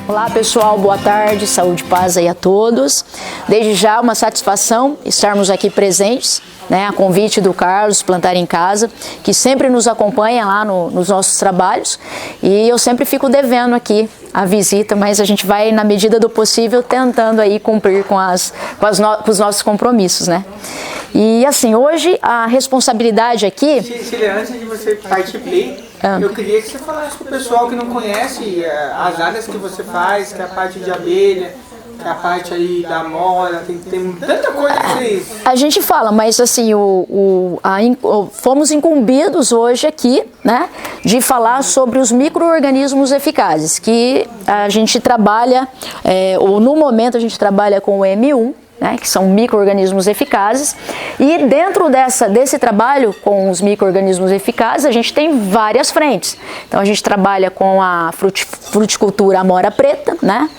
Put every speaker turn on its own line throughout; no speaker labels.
Olá pessoal, boa tarde, saúde e paz aí a todos. Desde já uma satisfação estarmos aqui presentes, né, a convite do Carlos Plantar em Casa, que sempre nos acompanha lá nos nossos trabalhos, e eu sempre fico devendo aqui a visita, mas a gente vai na medida do possível tentando aí cumprir com os nossos compromissos, né? E assim, hoje a responsabilidade aqui...
Cília, antes de você partir eu queria que você falasse para o pessoal que não conhece as áreas que você faz, que é a parte de abelha, que é a parte aí da amora, tem tanta coisa que vocês...
A gente fala, mas assim, fomos incumbidos hoje aqui, né, de falar sobre os micro-organismos eficazes, que a gente trabalha, ou no momento a gente trabalha com o M1, né, que são micro-organismos eficazes, e dentro desse trabalho com os micro-organismos eficazes a gente tem várias frentes. Então a gente trabalha com a fruticultura amora preta, né,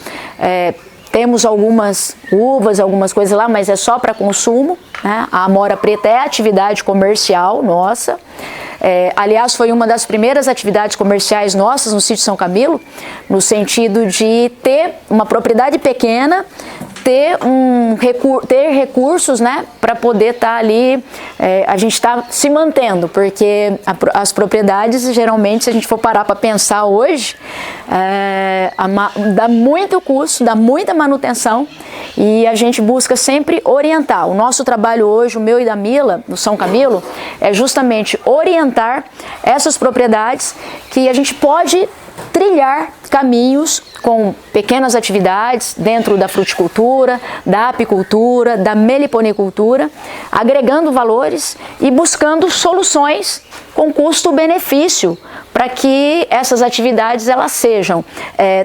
temos algumas uvas, algumas coisas lá, mas é só para consumo, né? A amora preta é atividade comercial nossa. Aliás, foi uma das primeiras atividades comerciais nossas no sítio São Camilo, no sentido de ter uma propriedade pequena, ter recursos, né, para poder estar ali, a gente está se mantendo, porque as propriedades, geralmente, se a gente for parar para pensar hoje, dá muito custo, dá muita manutenção, e a gente busca sempre orientar. O nosso trabalho hoje, o meu e da Mila, no São Camilo, é justamente orientar essas propriedades que a gente pode trilhar caminhos com pequenas atividades dentro da fruticultura, da apicultura, da meliponicultura, agregando valores e buscando soluções com custo-benefício para que essas atividades elas sejam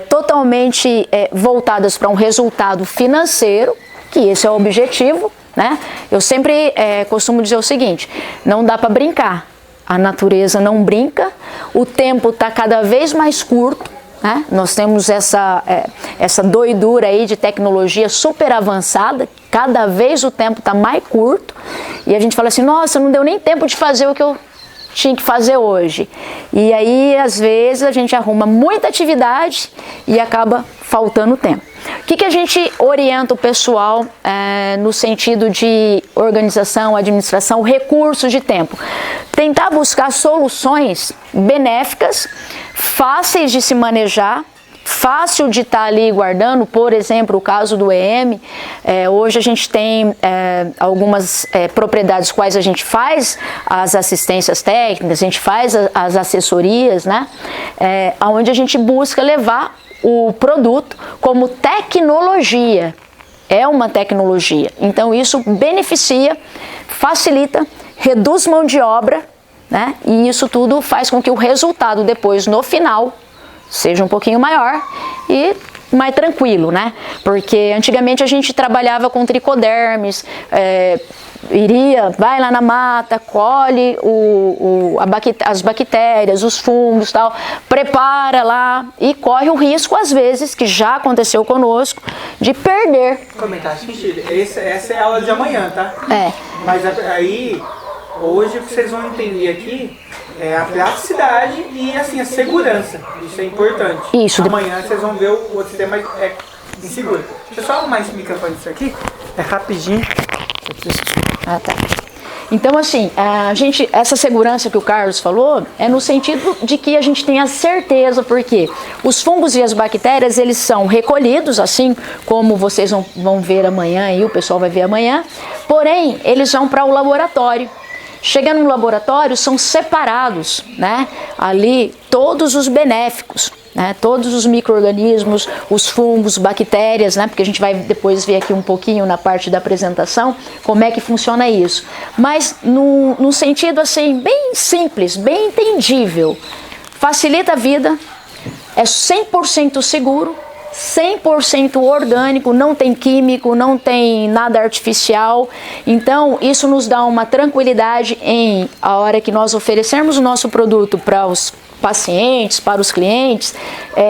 totalmente voltadas para um resultado financeiro, que esse é o objetivo, né? Eu sempre costumo dizer o seguinte: não dá para brincar. A natureza não brinca, o tempo está cada vez mais curto, né? Nós temos essa doidura aí de tecnologia super avançada, cada vez o tempo está mais curto, e a gente fala assim, nossa, não deu nem tempo de fazer o que eu tinha que fazer hoje. E aí, às vezes, a gente arruma muita atividade e acaba faltando tempo. O que a gente orienta o pessoal no sentido de organização, administração, recursos de tempo? Tentar buscar soluções benéficas, fáceis de se manejar, fácil de estar ali guardando. Por exemplo, o caso do EM, hoje a gente tem algumas propriedades quais a gente faz as assistências técnicas, a gente faz as assessorias, né? Onde a gente busca levar o produto como tecnologia, é uma tecnologia, então isso beneficia, facilita, reduz mão de obra, né? E isso tudo faz com que o resultado depois, no final, seja um pouquinho maior e mais tranquilo, né? Porque antigamente a gente trabalhava com tricodermes, vai lá na mata, colhe as bactérias, os fungos, tal, prepara lá e corre o risco, às vezes, que já aconteceu conosco, de perder.
Comentar, essa é a aula de amanhã, tá? Mas aí, hoje, o que vocês vão entender aqui é a praticidade e, assim, a segurança. Isso é importante.
Isso.
Amanhã vocês vão ver o outro sistema inseguro. Deixa eu só arrumar esse microfone disso aqui. É rapidinho.
Ah, tá. Então, assim, essa segurança que o Carlos falou é no sentido de que a gente tenha certeza, porque os fungos e as bactérias, eles são recolhidos, assim como vocês vão ver amanhã e o pessoal vai ver amanhã, porém, eles vão para o laboratório. Chegando no laboratório, são separados, né, ali todos os benéficos, né, todos os micro-organismos, os fungos, bactérias, né, porque a gente vai depois ver aqui um pouquinho na parte da apresentação como é que funciona isso. Mas no sentido assim, bem simples, bem entendível, facilita a vida, é 100% seguro, 100% orgânico, não tem químico, não tem nada artificial. Então isso nos dá uma tranquilidade em a hora que nós oferecermos o nosso produto para os pacientes, para os clientes,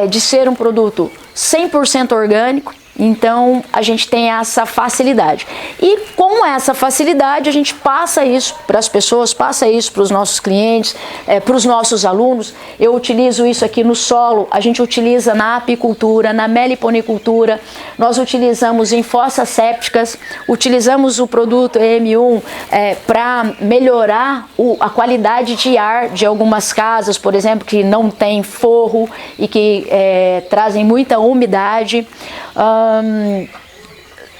de ser um produto 100% orgânico, Então a gente tem essa facilidade. E com essa facilidade a gente passa isso para as pessoas, passa isso para os nossos clientes, para os nossos alunos. Eu utilizo isso aqui no solo, a gente utiliza na apicultura, na meliponicultura, nós utilizamos em fossas sépticas, utilizamos o produto EM1 para melhorar a qualidade de ar de algumas casas, por exemplo, que não tem forro e que trazem muita umidade.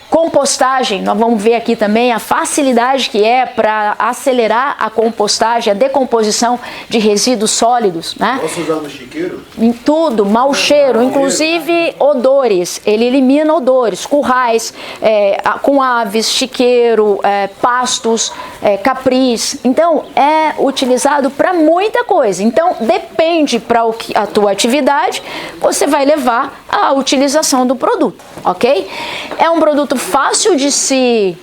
Compostagem, nós vamos ver aqui também a facilidade que é para acelerar a compostagem, a decomposição de resíduos sólidos, né?
Posso usar no chiqueiro?
Em tudo, mau cheiro, inclusive odores, ele elimina odores, currais, com aves, chiqueiro, pastos, capris, então é utilizado para muita coisa, então depende para a tua atividade, você vai levar a utilização do produto, ok? É um produto fácil de se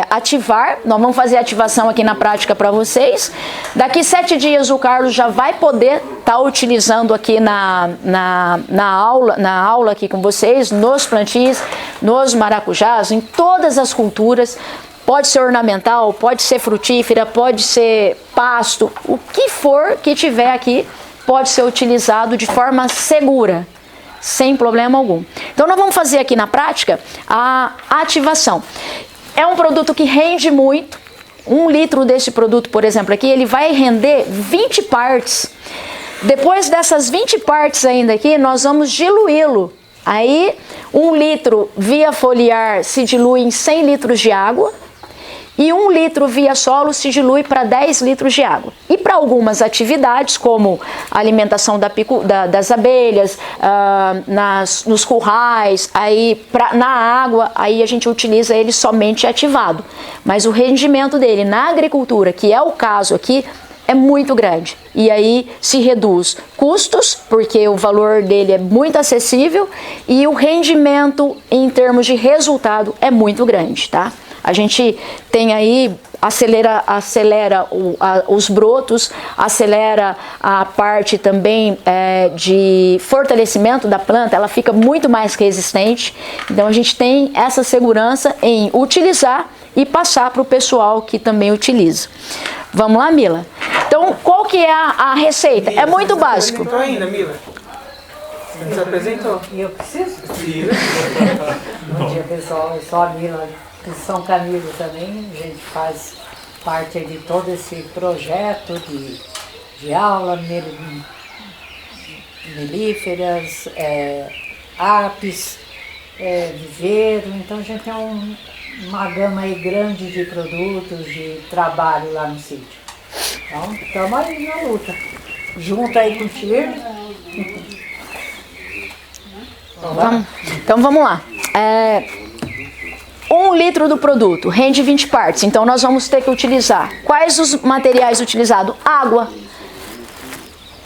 ativar, nós vamos fazer a ativação aqui na prática para vocês. Daqui 7 dias o Carlos já vai poder estar utilizando aqui na aula aqui com vocês, nos plantios, nos maracujás, em todas as culturas. Pode ser ornamental, pode ser frutífera, pode ser pasto, o que for que tiver aqui pode ser utilizado de forma segura, sem problema algum. Então nós vamos fazer aqui na prática a ativação. É um produto que rende muito. 1 litro desse produto, por exemplo, aqui, ele vai render 20 partes. Depois dessas 20 partes ainda aqui, nós vamos diluí-lo. Aí 1 litro via foliar se dilui em 100 litros de água. E 1 litro via solo se dilui para 10 litros de água. E para algumas atividades, como a alimentação das abelhas, nos currais, na água, aí a gente utiliza ele somente ativado. Mas o rendimento dele na agricultura, que é o caso aqui, é muito grande. E aí se reduz custos, porque o valor dele é muito acessível, e o rendimento em termos de resultado é muito grande, tá? A gente tem aí, acelera os brotos, acelera a parte também de fortalecimento da planta, ela fica muito mais resistente. Então a gente tem essa segurança em utilizar e passar para o pessoal que também utiliza. Vamos lá, Mila? Então, qual que é a receita?
Mila,
é muito básico.
Não ainda, Mila? Você se apresentou?
E eu preciso?
Precisa.
Bom dia, pessoal. Eu sou a Mila de São Camilo também. A gente faz parte de todo esse projeto de aula, melíferas, apis, viveiro. Então a gente tem uma gama aí grande de produtos, de trabalho lá no sítio. Então estamos aí na luta. Junto aí contigo.
Então vamos lá. 1 litro do produto rende 20 partes, então nós vamos ter que utilizar quais os materiais utilizados? Água,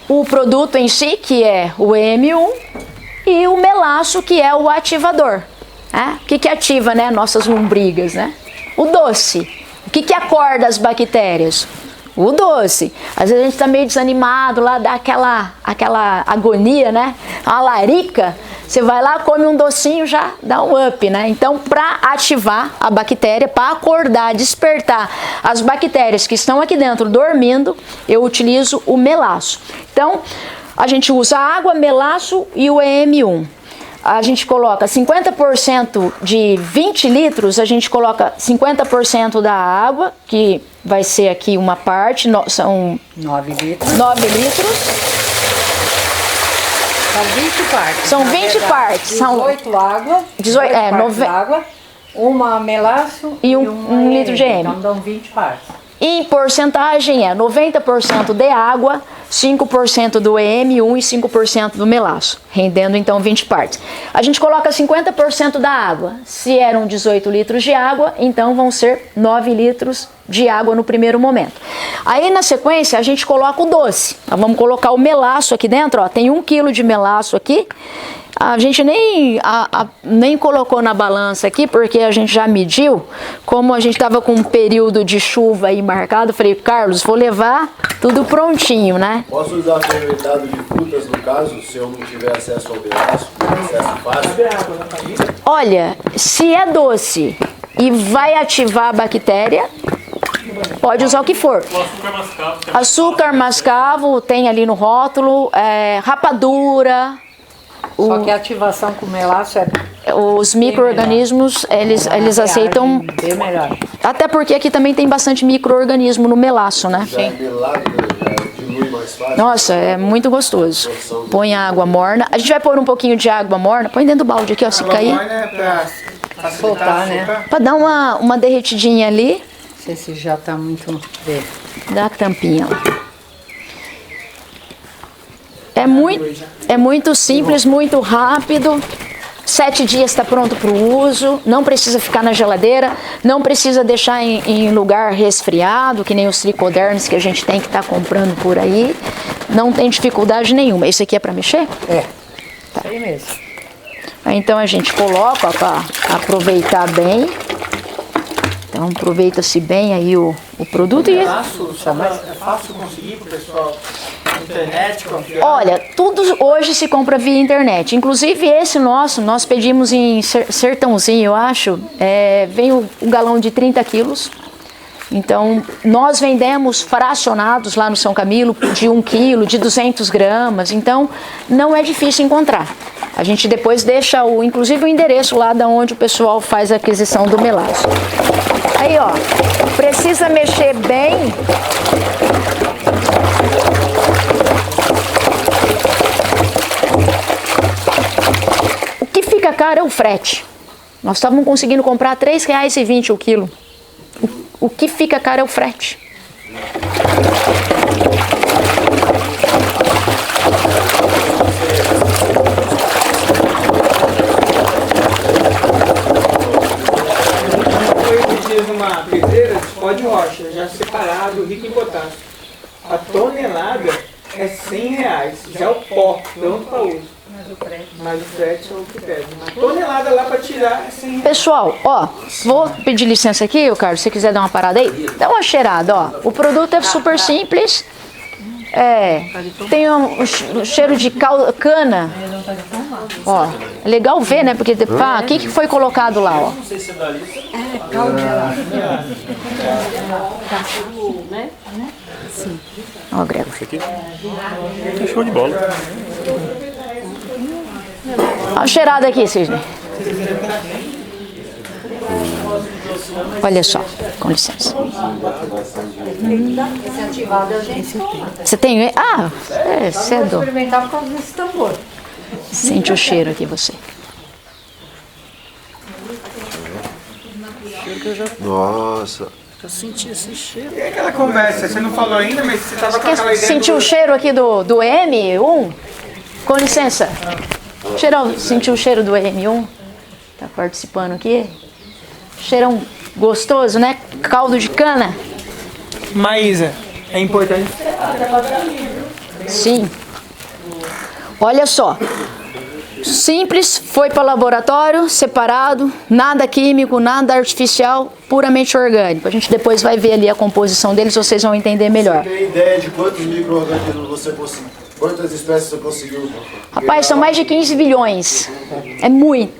o produto em si, que é o EM1, e o melaço, que é o ativador. O que ativa, né, nossas lombrigas, né? O doce. O que acorda as bactérias? O doce. Às vezes a gente está meio desanimado, lá dá aquela agonia, né? Uma larica. Você vai lá, come um docinho, já dá um up, né? Então, para ativar a bactéria, para acordar, despertar as bactérias que estão aqui dentro dormindo, eu utilizo o melaço. Então, a gente usa água, melaço e o EM1. A gente coloca 50% de 20 litros, a gente coloca 50% da água, que vai ser aqui uma parte, são
9 litros.
9 litros.
São 20 partes.
São 20 partes.
18 água.
18
partes água, uma melaço
e um litro de EM.
Então dão 20 partes.
Em porcentagem é 90% de água, 5% do EM1 e 5% do melaço, rendendo então 20 partes. A gente coloca 50% da água. Se eram 18 litros de água, então vão ser 9 litros de água no primeiro momento. Aí na sequência a gente coloca o doce. Nós vamos colocar o melaço aqui dentro, ó, tem 1 quilo de melaço aqui. A gente nem colocou na balança aqui, porque a gente já mediu. Como a gente estava com um período de chuva aí marcado, eu falei, Carlos, vou levar tudo prontinho, né?
Posso usar fermentado de frutas, no caso, se eu não tiver acesso ao melaço, acesso fácil?
Olha, se é doce e vai ativar a bactéria, pode usar o que for.
O açúcar mascavo.
Açúcar mascavo tem ali no rótulo, rapadura.
Só que a ativação com melaço é
Os micro-organismos, eles aceitam,
bem melhor.
até porque aqui também tem bastante micro-organismo no melaço, né?
Já é melado, já dilui mais fácil.
Nossa, é muito gostoso. Põe a água morna. A gente vai pôr um pouquinho de água morna. Põe dentro do balde aqui, ó, se cair.
Pra
Soltar, né?
Pra dar uma derretidinha ali.
Não sei se já tá muito verde.
Dá a tampinha lá. É muito simples, muito rápido. 7 dias está pronto para o uso. Não precisa ficar na geladeira. Não precisa deixar em lugar resfriado, que nem os tricodermes que a gente tem que estar comprando por aí. Não tem dificuldade nenhuma. Esse aqui é para mexer?
É, tá aí mesmo.
Aí, então a gente coloca para aproveitar bem. Então aproveita-se bem aí o produto. E
É fácil conseguir pro pessoal. Internet, confiar.
olha, tudo hoje se compra via internet. Inclusive esse nosso, nós pedimos em Sertãozinho, eu acho. Vem o galão de 30 quilos. Então, nós vendemos fracionados lá no São Camilo de 1 quilo, de 200 gramas. Então, não é difícil encontrar. A gente depois deixa, inclusive, o endereço lá da onde o pessoal faz a aquisição do melaço. Aí, ó, precisa mexer bem. O que fica caro é o frete. Nós estávamos conseguindo comprar R$ 3,20 o quilo. O que fica caro é o frete.
Numa pedreira de pó de rocha, já separado, rico em potássio. A tonelada é R$100, já o pó, pronto para uso. Mas o frete é o que pede. Uma tonelada lá para tirar é R$100.
Pessoal, ó, vou pedir licença aqui, Carlos, se você quiser dar uma parada aí, dá uma cheirada, ó. O produto é super simples. Tem um cheiro de cana. Ó, é legal ver, né? Porque o que foi colocado lá, ó? Ó, Grego.
Show de bola.
Dá uma cheirada aqui, Sidney. Olha só, com licença.
Esse ativado a gente toma.
Você tem? Ah, é cedo.
Vou experimentar por causa desse tambor.
Sente o cheiro aqui, você.
Nossa.
E aquela conversa, você não falou ainda, mas você estava com aquela ideia.
Sentiu o cheiro aqui do M1? Com licença. Sentiu o cheiro do M1? Tá participando aqui? Cheirão gostoso, né? Caldo de cana.
Maísa, é importante.
Sim. Olha só. Simples, foi para o laboratório, separado, nada químico, nada artificial, puramente orgânico. A gente depois vai ver ali a composição deles, vocês vão entender melhor.
Você tem ideia de quantos micro-organismos você conseguiu? Quantas espécies você conseguiu?
Rapaz, são mais de 15 bilhões.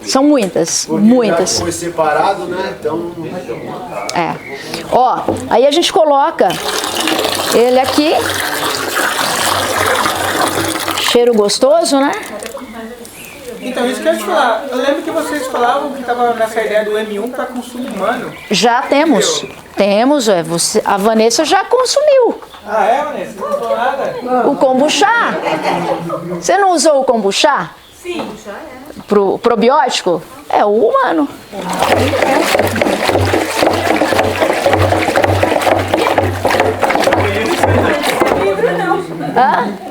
São muitas,
Porque
muitas.
já foi separado, né? Então.
Ó, aí a gente coloca ele aqui. Cheiro gostoso, né?
Então, isso que eu ia te falar. Eu lembro que vocês falavam que estava nessa ideia do M1 para consumo humano.
Já temos. Temos, a Vanessa já consumiu.
Ah, é, Vanessa? Você não falou nada?
O kombucha. Você não usou o kombucha?
Sim, já é.
Pro probiótico? É o humano.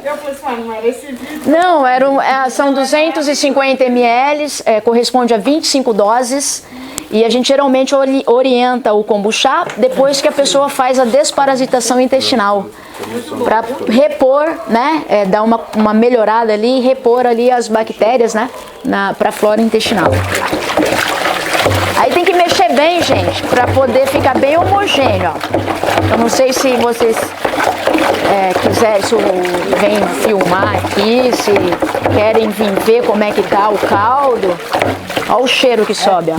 Eu falei assim, não era esse vídeo.
Não, são 250 ml, corresponde a 25 doses. E a gente geralmente orienta o kombucha depois que a pessoa faz a desparasitação intestinal, para repor, né, dar uma melhorada ali e repor ali as bactérias, né, para a flora intestinal. Aí tem que mexer bem, gente, para poder ficar bem homogêneo, ó. Eu não sei se vocês quiserem, se vem filmar aqui, se querem vir ver como é que tá o caldo. Olha o cheiro que sobe, ó.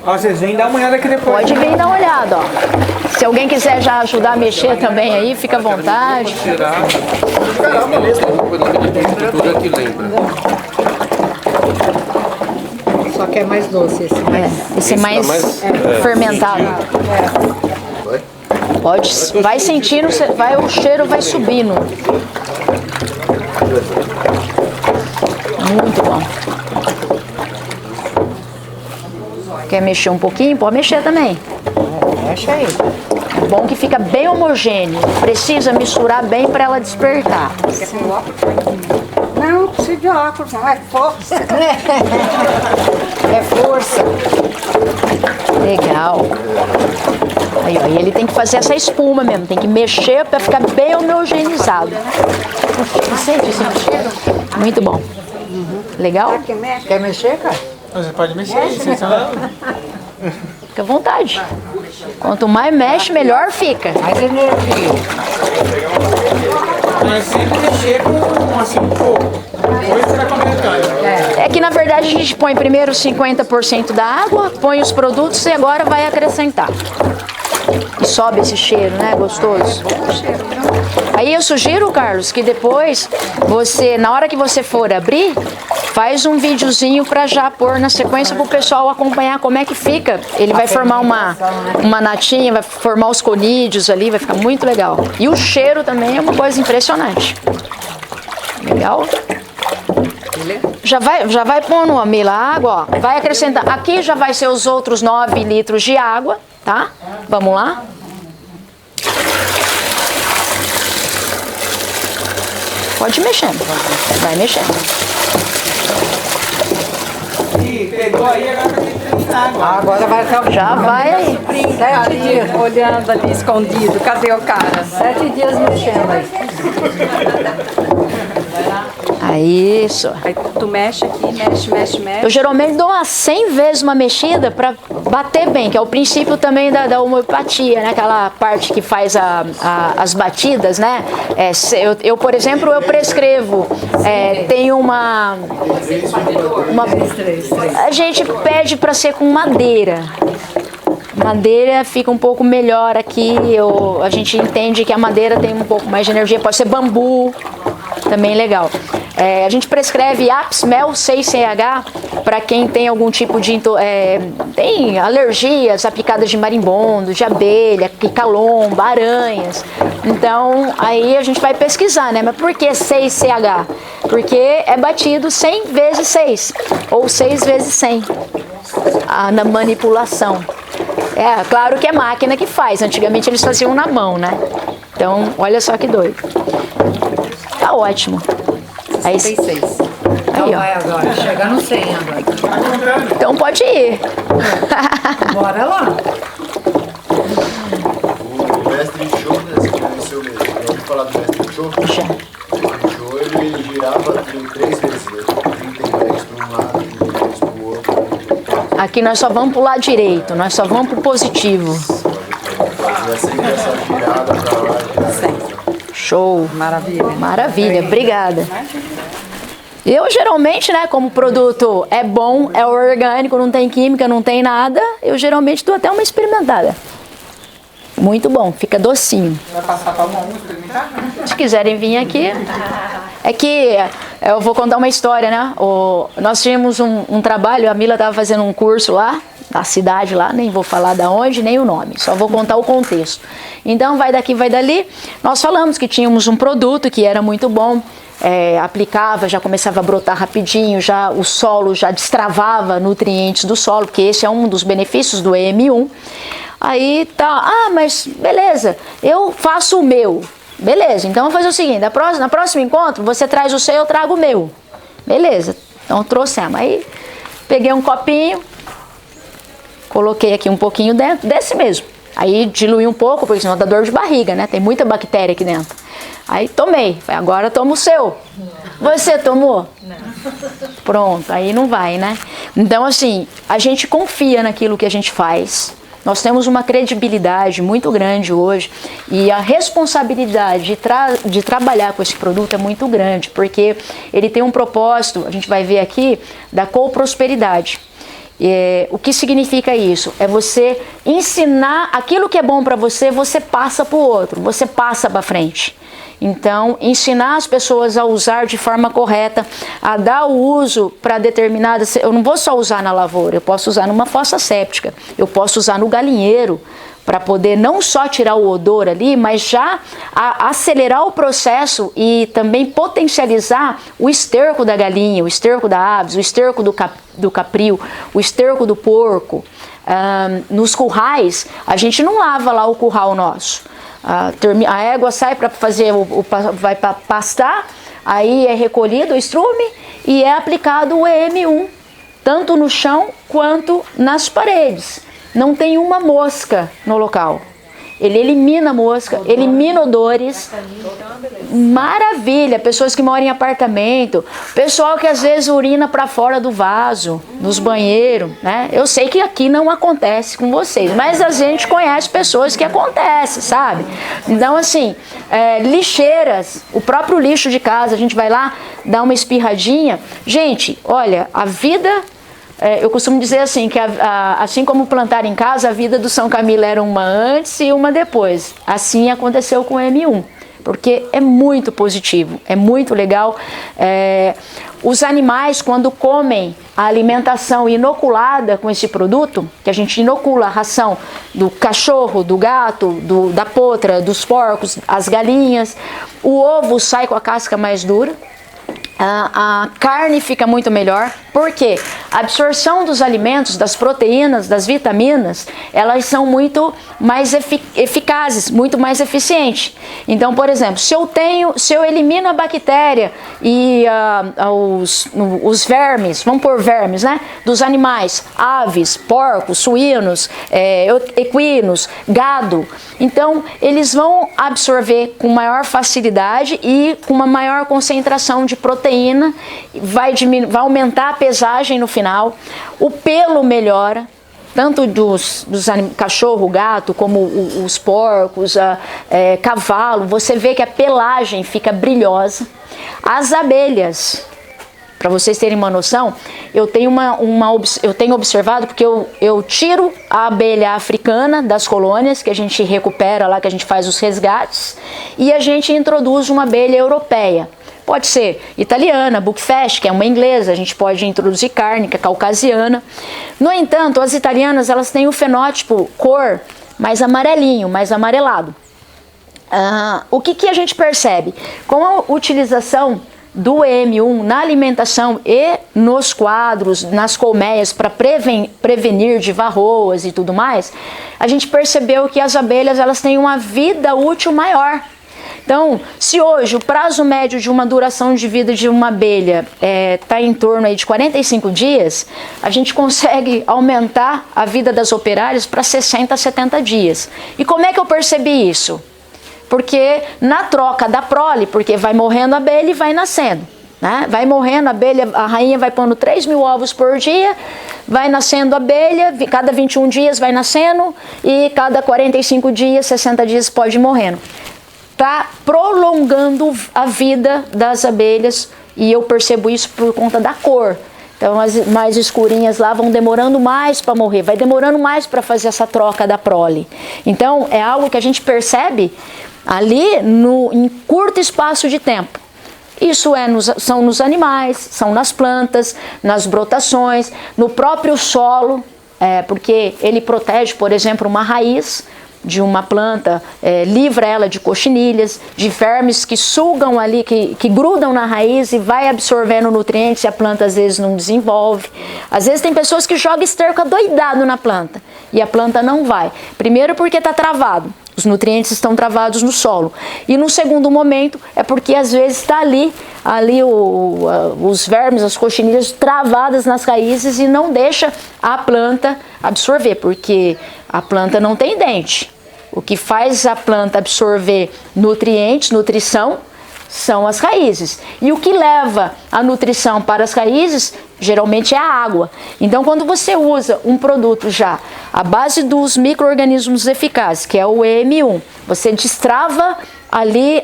Ó, vocês vêm dar uma olhada aqui depois.
Pode vir dar uma olhada, ó. Se alguém quiser já ajudar a mexer também aí, fica à vontade.
Caramba, mesmo. Tudo que lembra.
Só que é mais doce esse.
Esse mais fermentado. Pode, vai sentindo, o cheiro vai subindo. Muito bom. Quer mexer um pouquinho? Pode mexer também.
Mexe aí.
É bom que fica bem homogêneo. Precisa misturar bem para ela despertar.
Não, não precisa de óculos, não. É força. É força.
Legal. Aí, ó, e ele tem que fazer essa espuma mesmo. Tem que mexer para ficar bem homogeneizado. Sente esse cheiro? Muito bom. Legal?
Quer mexer, cara?
Você pode mexer, vocês estão...
Fica à vontade. Quanto mais mexe, melhor fica.
Mais energia.
Mas sempre mexer com, assim, um pouco. Depois você vai completando.
É que na verdade a gente põe primeiro 50% da água, põe os produtos e agora vai acrescentar. E sobe esse cheiro, né? Gostoso. Aí eu sugiro, Carlos, que depois você, na hora que você for abrir, faz um videozinho para já pôr na sequência para o pessoal acompanhar como é que fica. Ele vai formar uma natinha, vai formar os conídeos ali, vai ficar muito legal. E o cheiro também é uma coisa impressionante. Legal? Já vai pondo a Mila água, ó. Vai acrescentar. Aqui já vai ser os outros 9 litros de água, tá? Vamos lá? Pode ir mexendo. Vai mexendo.
E pegou aí, agora vai ter que terminar agora.
Agora vai estar.
Já vai aí.
7 dias olhando ali escondido. Cadê o cara?
7 dias mexendo aí.
Aí, isso.
Aí tu mexe aqui, mexe.
Eu geralmente dou umas 100 vezes uma mexida para bater bem, que é o princípio também da homeopatia, né? Aquela parte que faz as batidas, né? Eu, por exemplo, eu prescrevo, tem uma... A gente pede para ser com madeira. Madeira fica um pouco melhor aqui, a gente entende que a madeira tem um pouco mais de energia, pode ser bambu, também legal. A gente prescreve Apis mel 6CH para quem tem algum tipo de tem alergias, aplicadas de marimbondo, de abelha, calomba, aranhas. Então aí a gente vai pesquisar, né? Mas por que 6CH? Porque é batido 100 vezes 6 ou 6 vezes 100 na manipulação. Claro que é máquina que faz. Antigamente eles faziam na mão, né? Então, olha só que doido. Tá ótimo. Aí,
66.
Aí, ó.
Vai agora. Chega no 100 agora.
Então pode ir.
Bora lá.
O mestre Cho, né? Você conheceu mesmo. Eu ouvi falar do mestre Cho.
Já.
O Cho, ele girava 3 vezes, né? 30 para um lado, 30 para o outro.
Aqui nós só vamos pro lado direito, nós só vamos pro positivo.
Fazia sempre essa girada para lá, girada pra cá.
Show.
Maravilha.
Maravilha, obrigada. Eu geralmente, né, como o produto é bom, é orgânico, não tem química, não tem nada, eu geralmente dou até uma experimentada. Muito bom, fica docinho.
Vai passar para uma experimentar?
Se quiserem vir aqui, é que eu vou contar uma história, né? Nós tínhamos um trabalho, a Mila estava fazendo um curso lá, na cidade lá, nem vou falar da onde, nem o nome, só vou contar o contexto. Então, vai daqui, vai dali. Nós falamos que tínhamos um produto que era muito bom, aplicava, já começava a brotar rapidinho, já o solo já destravava nutrientes do solo, porque esse é um dos benefícios do EM1. Aí tá, mas beleza, eu faço o meu. Beleza, então vamos fazer o seguinte, na próximo encontro você traz o seu, eu trago o meu. Beleza, então trouxemos. Aí peguei um copinho, Coloquei aqui um pouquinho dentro, desse mesmo. Aí diluí um pouco, porque senão dá dor de barriga, né? Tem muita bactéria aqui dentro. Aí tomei. Agora toma o seu. Você tomou? Não. Pronto, aí não vai, né? Então, assim, a gente confia naquilo que a gente faz. Nós temos uma credibilidade muito grande hoje e a responsabilidade de trabalhar com esse produto é muito grande, porque ele tem um propósito, a gente vai ver aqui, da coprosperidade. O que significa isso? É você ensinar aquilo que é bom para você, você passa para o outro, você passa para frente. Então, ensinar as pessoas a usar de forma correta, a dar o uso para determinadas... Eu não vou só usar na lavoura, eu posso usar numa fossa séptica, eu posso usar no galinheiro, para poder não só tirar o odor ali, mas já acelerar o processo e também potencializar o esterco da galinha, o esterco da aves, o esterco do capril, o esterco do porco. Nos currais, a gente não lava lá o curral nosso. A égua sai para fazer, vai para pastar, aí é recolhido o estrume e é aplicado o EM1, tanto no chão quanto nas paredes. Não tem uma mosca no local. Ele elimina a mosca, elimina odores. Maravilha! Pessoas que moram em apartamento, pessoal que às vezes urina para fora do vaso, nos banheiros, né? Eu sei que aqui não acontece com vocês, mas a gente conhece pessoas que acontece, sabe? Então, assim, lixeiras, o próprio lixo de casa, a gente vai lá, dá uma espirradinha. Gente, olha, a vida... eu costumo dizer assim, que assim como plantar em casa, a vida do São Camilo era uma antes e uma depois. Assim aconteceu com o M1, porque é muito positivo, é muito legal. Os animais, quando comem a alimentação inoculada com esse produto, que a gente inocula a ração do cachorro, do gato, da potra, dos porcos, as galinhas, o ovo sai com a casca mais dura. A carne fica muito melhor, porque a absorção dos alimentos, das proteínas, das vitaminas, elas são muito mais eficazes, muito mais eficientes. Então, por exemplo, se eu elimino a bactéria e os vermes, vamos pôr vermes, né, dos animais, aves, porcos, suínos, equinos, gado, então eles vão absorver com maior facilidade e com uma maior concentração de proteína, vai aumentar a pesagem no final, o pelo melhora, tanto dos cachorro, gato, como os porcos, cavalo, você vê que a pelagem fica brilhosa. As abelhas, para vocês terem uma noção, eu tenho observado, porque eu tiro a abelha africana das colônias, que a gente recupera lá, que a gente faz os resgates, e a gente introduz uma abelha europeia. Pode ser italiana, buckfast, que é uma inglesa, a gente pode introduzir carne, que é caucasiana. No entanto, as italianas, elas têm o fenótipo cor mais amarelinho, mais amarelado. O que a gente percebe? Com a utilização do EM1 na alimentação e nos quadros, nas colmeias, para prevenir de varroas e tudo mais, a gente percebeu que as abelhas, elas têm uma vida útil maior. Então, se hoje o prazo médio de uma duração de vida de uma abelha está em torno aí de 45 dias, a gente consegue aumentar a vida das operárias para 60 a 70 dias. E como é que eu percebi isso? Porque na troca da prole, porque vai morrendo a abelha e vai nascendo, né? Vai morrendo a abelha, a rainha vai pondo 3.000 ovos por dia, vai nascendo a abelha, cada 21 dias vai nascendo e cada 45 dias, 60 dias pode ir morrendo. Está prolongando a vida das abelhas e eu percebo isso por conta da cor. Então as mais escurinhas lá vão demorando mais para morrer, vai demorando mais para fazer essa troca da prole. Então é algo que a gente percebe ali em curto espaço de tempo. Isso são nos animais, são nas plantas, nas brotações, no próprio solo, porque ele protege, por exemplo, uma raiz de uma planta, livra ela de cochinilhas, de vermes que sugam ali, que grudam na raiz e vai absorvendo nutrientes e a planta às vezes não desenvolve. Às vezes tem pessoas que jogam esterco adoidado na planta e a planta não vai. Primeiro porque está travado. Os nutrientes estão travados no solo. E no segundo momento é porque às vezes está ali os vermes, as cochinilhas travadas nas raízes e não deixa a planta absorver, porque a planta não tem dente. O que faz a planta absorver nutrientes, nutrição, são as raízes. E o que leva a nutrição para as raízes, geralmente é a água. Então, quando você usa um produto já à base dos micro-organismos eficazes, que é o EM1, você destrava ali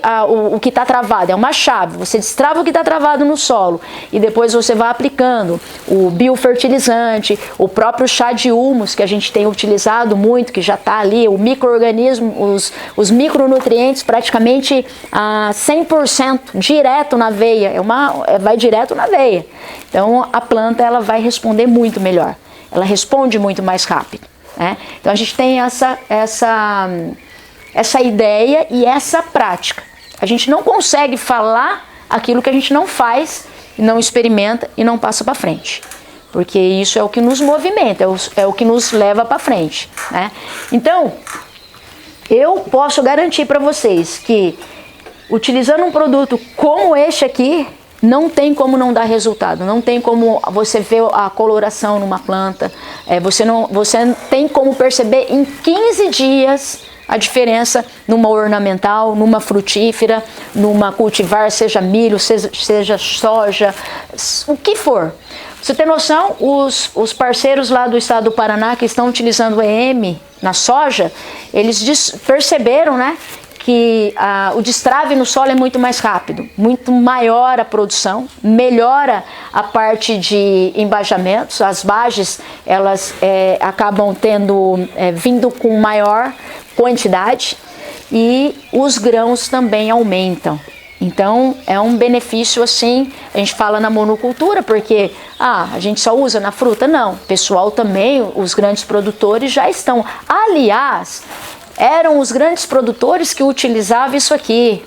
o que está travado, é uma chave, você destrava o que está travado no solo e depois você vai aplicando o biofertilizante, o próprio chá de humus que a gente tem utilizado muito, que já está ali, o micro-organismo, os micronutrientes praticamente a 100% direto na veia, vai direto na veia. Então a planta ela vai responder muito melhor, ela responde muito mais rápido, né? Então a gente tem essa ideia e essa prática. A gente não consegue falar aquilo que a gente não faz, não experimenta e não passa para frente. Porque isso é o que nos movimenta, é o que nos leva para frente, né? Então, eu posso garantir para vocês que utilizando um produto como este aqui, não tem como não dar resultado, não tem como você ver a coloração numa planta, você tem como perceber em 15 dias a diferença numa ornamental, numa frutífera, numa cultivar, seja milho, seja soja, o que for. Você tem noção, os parceiros lá do estado do Paraná que estão utilizando o EM na soja, eles perceberam, né, que o destrave no solo é muito mais rápido, muito maior a produção, melhora a parte de embajamentos, as vagens elas acabam vindo com maior quantidade e os grãos também aumentam. Então é um benefício assim, a gente fala na monocultura porque a gente só usa na fruta, não, o pessoal também, os grandes produtores já estão, aliás, eram os grandes produtores que utilizavam isso aqui.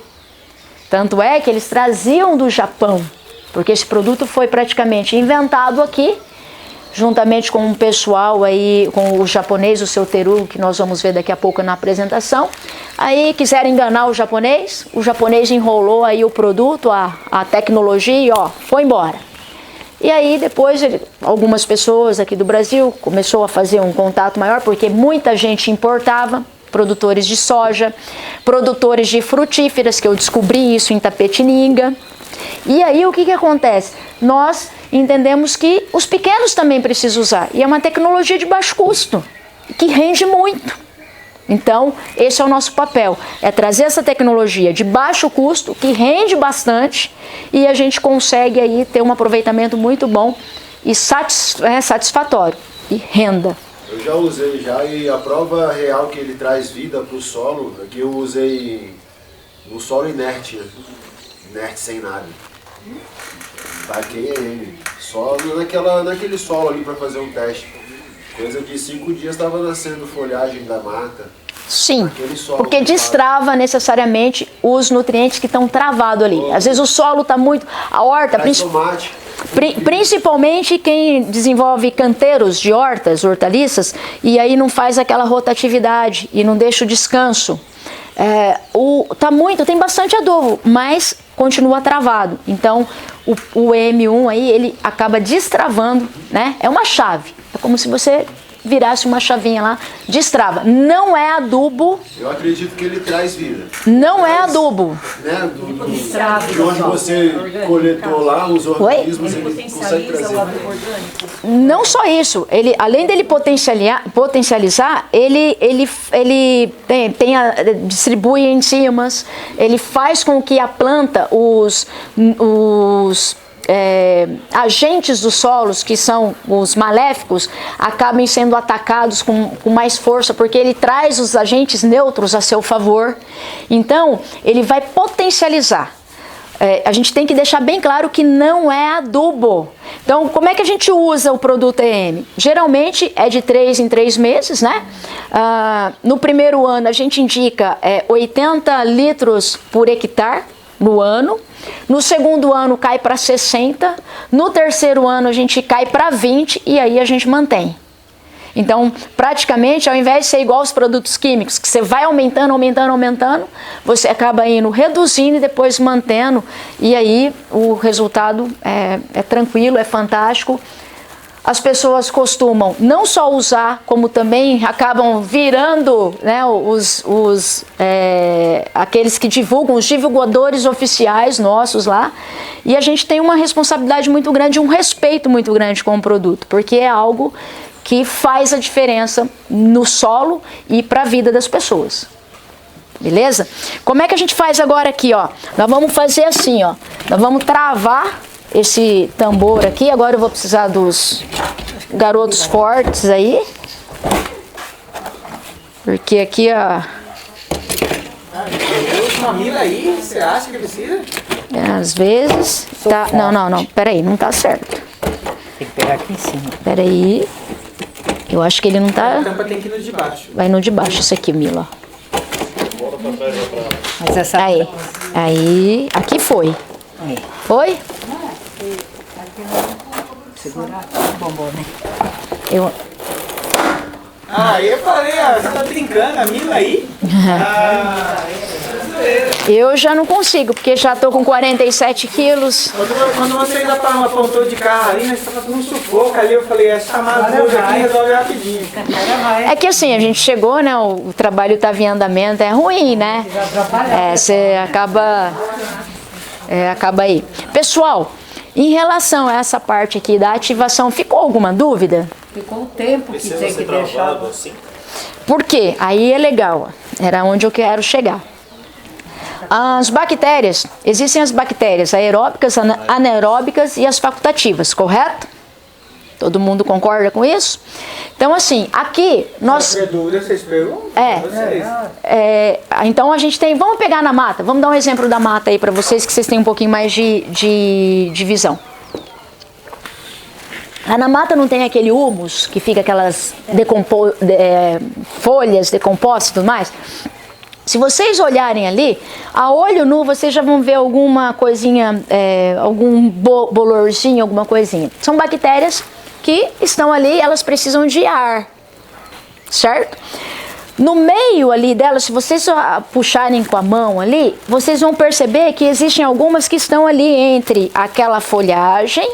Tanto é que eles traziam do Japão, porque esse produto foi praticamente inventado aqui, juntamente com um pessoal aí, com o japonês, o seu Teru, que nós vamos ver daqui a pouco na apresentação. Aí quiseram enganar o japonês enrolou aí o produto, a tecnologia e foi embora. E aí depois algumas pessoas aqui do Brasil começou a fazer um contato maior, porque muita gente importava, produtores de soja, produtores de frutíferas, que eu descobri isso em Tapetininga. E aí o que acontece? Nós entendemos que os pequenos também precisam usar, e é uma tecnologia de baixo custo, que rende muito. Então, esse é o nosso papel, é trazer essa tecnologia de baixo custo, que rende bastante, e a gente consegue aí ter um aproveitamento muito bom e satisfatório, e renda.
Eu já usei e a prova real que ele traz vida para o solo é que eu usei no solo inerte, né? Inerte sem nada. Taquei ele, só naquele solo ali para fazer um teste. Coisa de 5 dias estava nascendo folhagem da mata.
Sim, porque destrava necessariamente os nutrientes que estão travados ali. Às vezes o solo está muito... A horta... Principalmente quem desenvolve canteiros de hortaliças, e aí não faz aquela rotatividade e não deixa o descanso. Tem bastante adubo, mas continua travado. Então o EM1 aí, ele acaba destravando, né? É uma chave, é como se você virasse uma chavinha lá, destrava. Não é adubo.
Eu acredito que ele traz vida.
Não é adubo.
Né? De onde você coletou lá os organismos, ele consegue trazer.
Não só isso, ele, além dele potencializar, ele distribui enzimas, ele faz com que a planta, os agentes dos solos, que são os maléficos, acabem sendo atacados com mais força, porque ele traz os agentes neutros a seu favor. Então, ele vai potencializar. A gente tem que deixar bem claro que não é adubo. Então, como é que a gente usa o produto EM? Geralmente é de 3 em 3 meses, né? No primeiro ano a gente indica 80 litros por hectare no ano. No segundo ano cai para 60, no terceiro ano a gente cai para 20 e aí a gente mantém. Então, praticamente, ao invés de ser igual aos produtos químicos, que você vai aumentando, você acaba indo reduzindo e depois mantendo, e aí o resultado é tranquilo, é fantástico. As pessoas costumam não só usar, como também acabam virando, né, aqueles que divulgam, os divulgadores oficiais nossos lá. E a gente tem uma responsabilidade muito grande, um respeito muito grande com o produto, porque é algo que faz a diferença no solo e para a vida das pessoas. Beleza? Como é que a gente faz agora aqui, ó? Nós vamos fazer assim, ó. Nós vamos travar esse tambor aqui. Agora eu vou precisar dos garotos fortes aí. Porque aqui, ó...
Uma mila aí, você acha que precisa?
Às vezes... Tá... Não. Peraí, não tá certo.
Tem que pegar aqui em cima.
Peraí. Eu acho que ele não tá...
A tampa tem que ir no de baixo.
Vai no de baixo, esse aqui, Mila.
Mas essa...
Aí. Aqui foi.
Aí.
Foi?
Segurar o bombom, né?
Eu falei, você tá brincando, a mila aí?
Eu já não consigo, porque já tô com 47 quilos.
Quando você ainda apontou de carro ali, né, você tava com um sufoco ali, eu falei, chamar as duas aqui e resolve rapidinho.
É que assim, a gente chegou, né, o trabalho estava em andamento, é ruim, né? Você acaba aí. Pessoal, em relação a essa parte aqui da ativação, ficou alguma dúvida?
Ficou o tempo que tem que deixar.
Assim?
Por quê? Aí é legal, era onde eu quero chegar. As bactérias, existem as bactérias aeróbicas, anaeróbicas e as facultativas, correto? Todo mundo concorda com isso? Então assim, aqui nós...
Se dúvida, vocês perguntam?
Então a gente tem... Vamos pegar na mata, vamos dar um exemplo da mata aí para vocês, que vocês têm um pouquinho mais de visão. Lá na mata não tem aquele humus, que fica aquelas folhas decompostas e tudo mais? Se vocês olharem ali, a olho nu, vocês já vão ver alguma coisinha, algum bolorzinho, alguma coisinha. São bactérias que estão ali, elas precisam de ar, certo? No meio ali delas, se vocês puxarem com a mão ali, vocês vão perceber que existem algumas que estão ali entre aquela folhagem,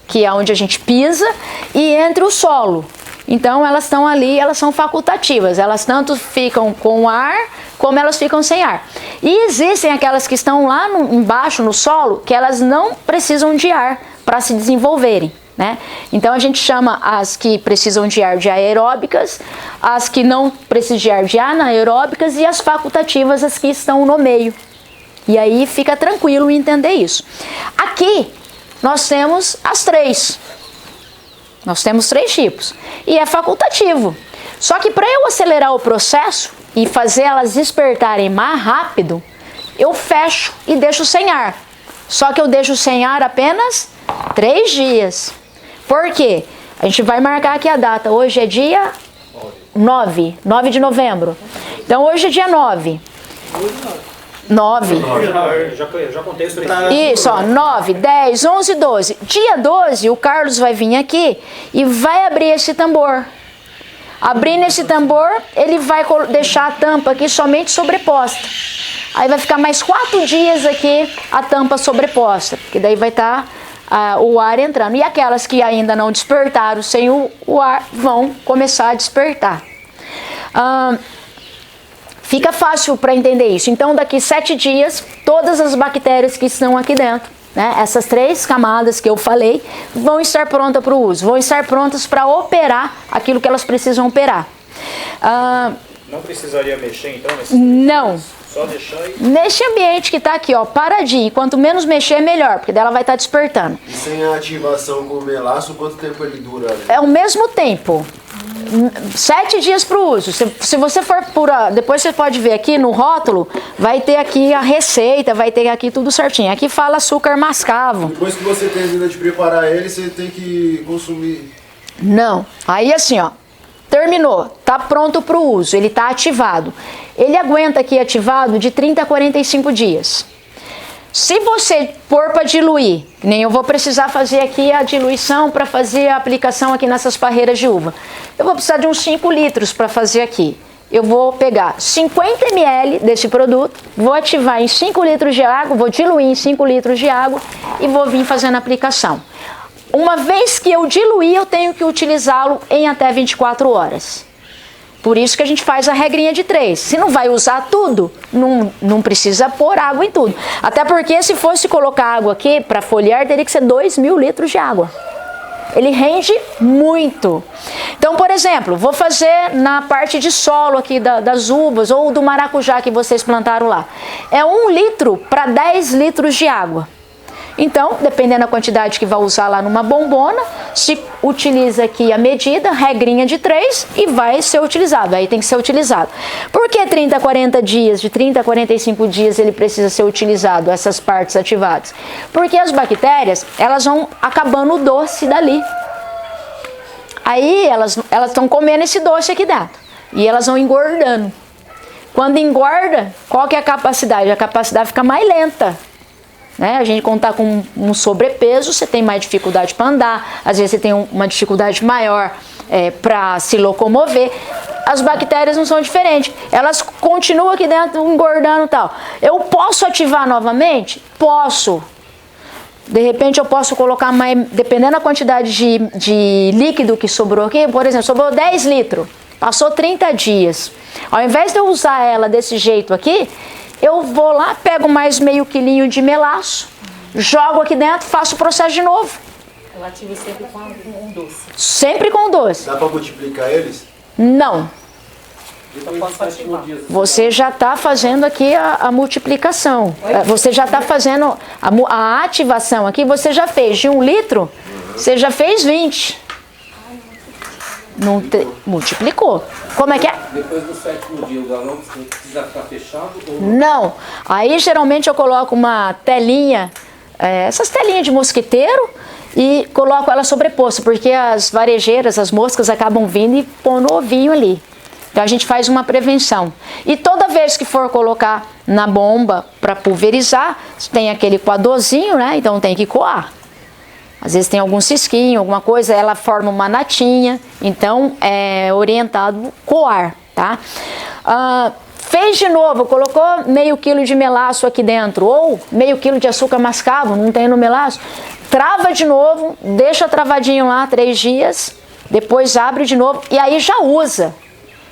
que é onde a gente pisa, e entre o solo. Então elas estão ali, elas são facultativas, elas tanto ficam com ar, como elas ficam sem ar. E existem aquelas que estão lá embaixo no solo, que elas não precisam de ar para se desenvolverem, né? Então a gente chama as que precisam de ar de aeróbicas, as que não precisam de ar de anaeróbicas e as facultativas, as que estão no meio. E aí fica tranquilo entender isso. Aqui nós temos as três. Nós temos 3 tipos. E é facultativo. Só que para eu acelerar o processo e fazer elas despertarem mais rápido, eu fecho e deixo sem ar. Só que eu deixo sem ar apenas 3 dias. Por quê? A gente vai marcar aqui a data. Hoje é dia 9 de novembro. Então hoje é dia 9. 9.
Já contei isso.
Isso, ó, 9, 10, 11, 12. Dia 12, o Carlos vai vir aqui e vai abrir esse tambor. Abrindo esse tambor, ele vai deixar a tampa aqui somente sobreposta. Aí vai ficar mais 4 dias aqui a tampa sobreposta, porque daí vai estar o ar entrando. E aquelas que ainda não despertaram sem o ar vão começar a despertar. Fica fácil para entender isso. Então, daqui 7 dias, todas as bactérias que estão aqui dentro, né, essas 3 camadas que eu falei, vão estar prontas para o uso, vão estar prontas para operar aquilo que elas precisam operar.
Não precisaria mexer, então?
Não.
Só deixar e...
Neste ambiente que está aqui, ó, paradinho, quanto menos mexer, melhor, porque dela vai estar despertando.
E sem a ativação com o melaço, quanto tempo ele dura?
É o mesmo tempo. 7 dias para o uso. Se você for depois você pode ver aqui no rótulo, vai ter aqui a receita, vai ter aqui tudo certinho. Aqui fala açúcar mascavo.
Depois que você termina de preparar ele, você tem que consumir.
Não. Aí assim, ó, terminou, tá pronto para o uso, ele tá ativado. Ele aguenta aqui ativado de 30 a 45 dias. Se você pôr para diluir, nem eu vou precisar fazer aqui a diluição para fazer a aplicação aqui nessas parreiras de uva. Eu vou precisar de uns 5 litros para fazer aqui. Eu vou pegar 50 ml desse produto, vou ativar em 5 litros de água, vou diluir em 5 litros de água e vou vir fazendo a aplicação. Uma vez que eu diluir, eu tenho que utilizá-lo em até 24 horas. Por isso que a gente faz a regrinha de 3. Se não vai usar tudo, não precisa pôr água em tudo. Até porque se fosse colocar água aqui para folhear, teria que ser 2.000 litros de água. Ele rende muito. Então, por exemplo, vou fazer na parte de solo aqui das uvas ou do maracujá que vocês plantaram lá. É 1 litro para 10 litros de água. Então, dependendo da quantidade que vai usar lá numa bombona, se utiliza aqui a medida, regrinha de 3 e vai ser utilizado. Aí tem que ser utilizado. Por que 30 a 40 dias, de 30 a 45 dias ele precisa ser utilizado, essas partes ativadas? Porque as bactérias, elas vão acabando o doce dali. Aí elas estão comendo esse doce aqui dentro. E elas vão engordando. Quando engorda, qual que é a capacidade? A capacidade fica mais lenta. Né? A gente quando está com um sobrepeso, você tem mais dificuldade para andar, às vezes você tem uma dificuldade maior para se locomover. As bactérias não são diferentes, elas continuam aqui dentro engordando e tal. Eu posso ativar novamente? Posso. De repente eu posso colocar mais, dependendo da quantidade de líquido que sobrou aqui, por exemplo, sobrou 10 litros, passou 30 dias. Ao invés de eu usar ela desse jeito aqui, eu vou lá, pego mais meio quilinho de melaço, jogo aqui dentro, faço o processo de novo.
Ela ativa sempre com um doce.
Sempre com doce.
Dá para multiplicar eles?
Não.
Eu posso ativar.
Você já está fazendo aqui a multiplicação. Você já está fazendo a ativação aqui, você já fez de 1 litro, você já fez 20. Não multiplicou. Como é que é?
Depois do 7º dia, o galão precisa ficar fechado? Ou...
Não. Aí geralmente eu coloco uma telinha, essas telinhas de mosquiteiro, e coloco ela sobreposta, porque as varejeiras, as moscas acabam vindo e pondo ovinho ali. Então a gente faz uma prevenção. E toda vez que for colocar na bomba para pulverizar, tem aquele coadorzinho, né? Então tem que coar. Às vezes tem algum cisquinho, alguma coisa, ela forma uma natinha, então é orientado coar, tá? Fez de novo, colocou meio quilo de melaço aqui dentro, ou meio quilo de açúcar mascavo, não tem no melaço, trava de novo, deixa travadinho lá 3 dias, depois abre de novo e aí já usa,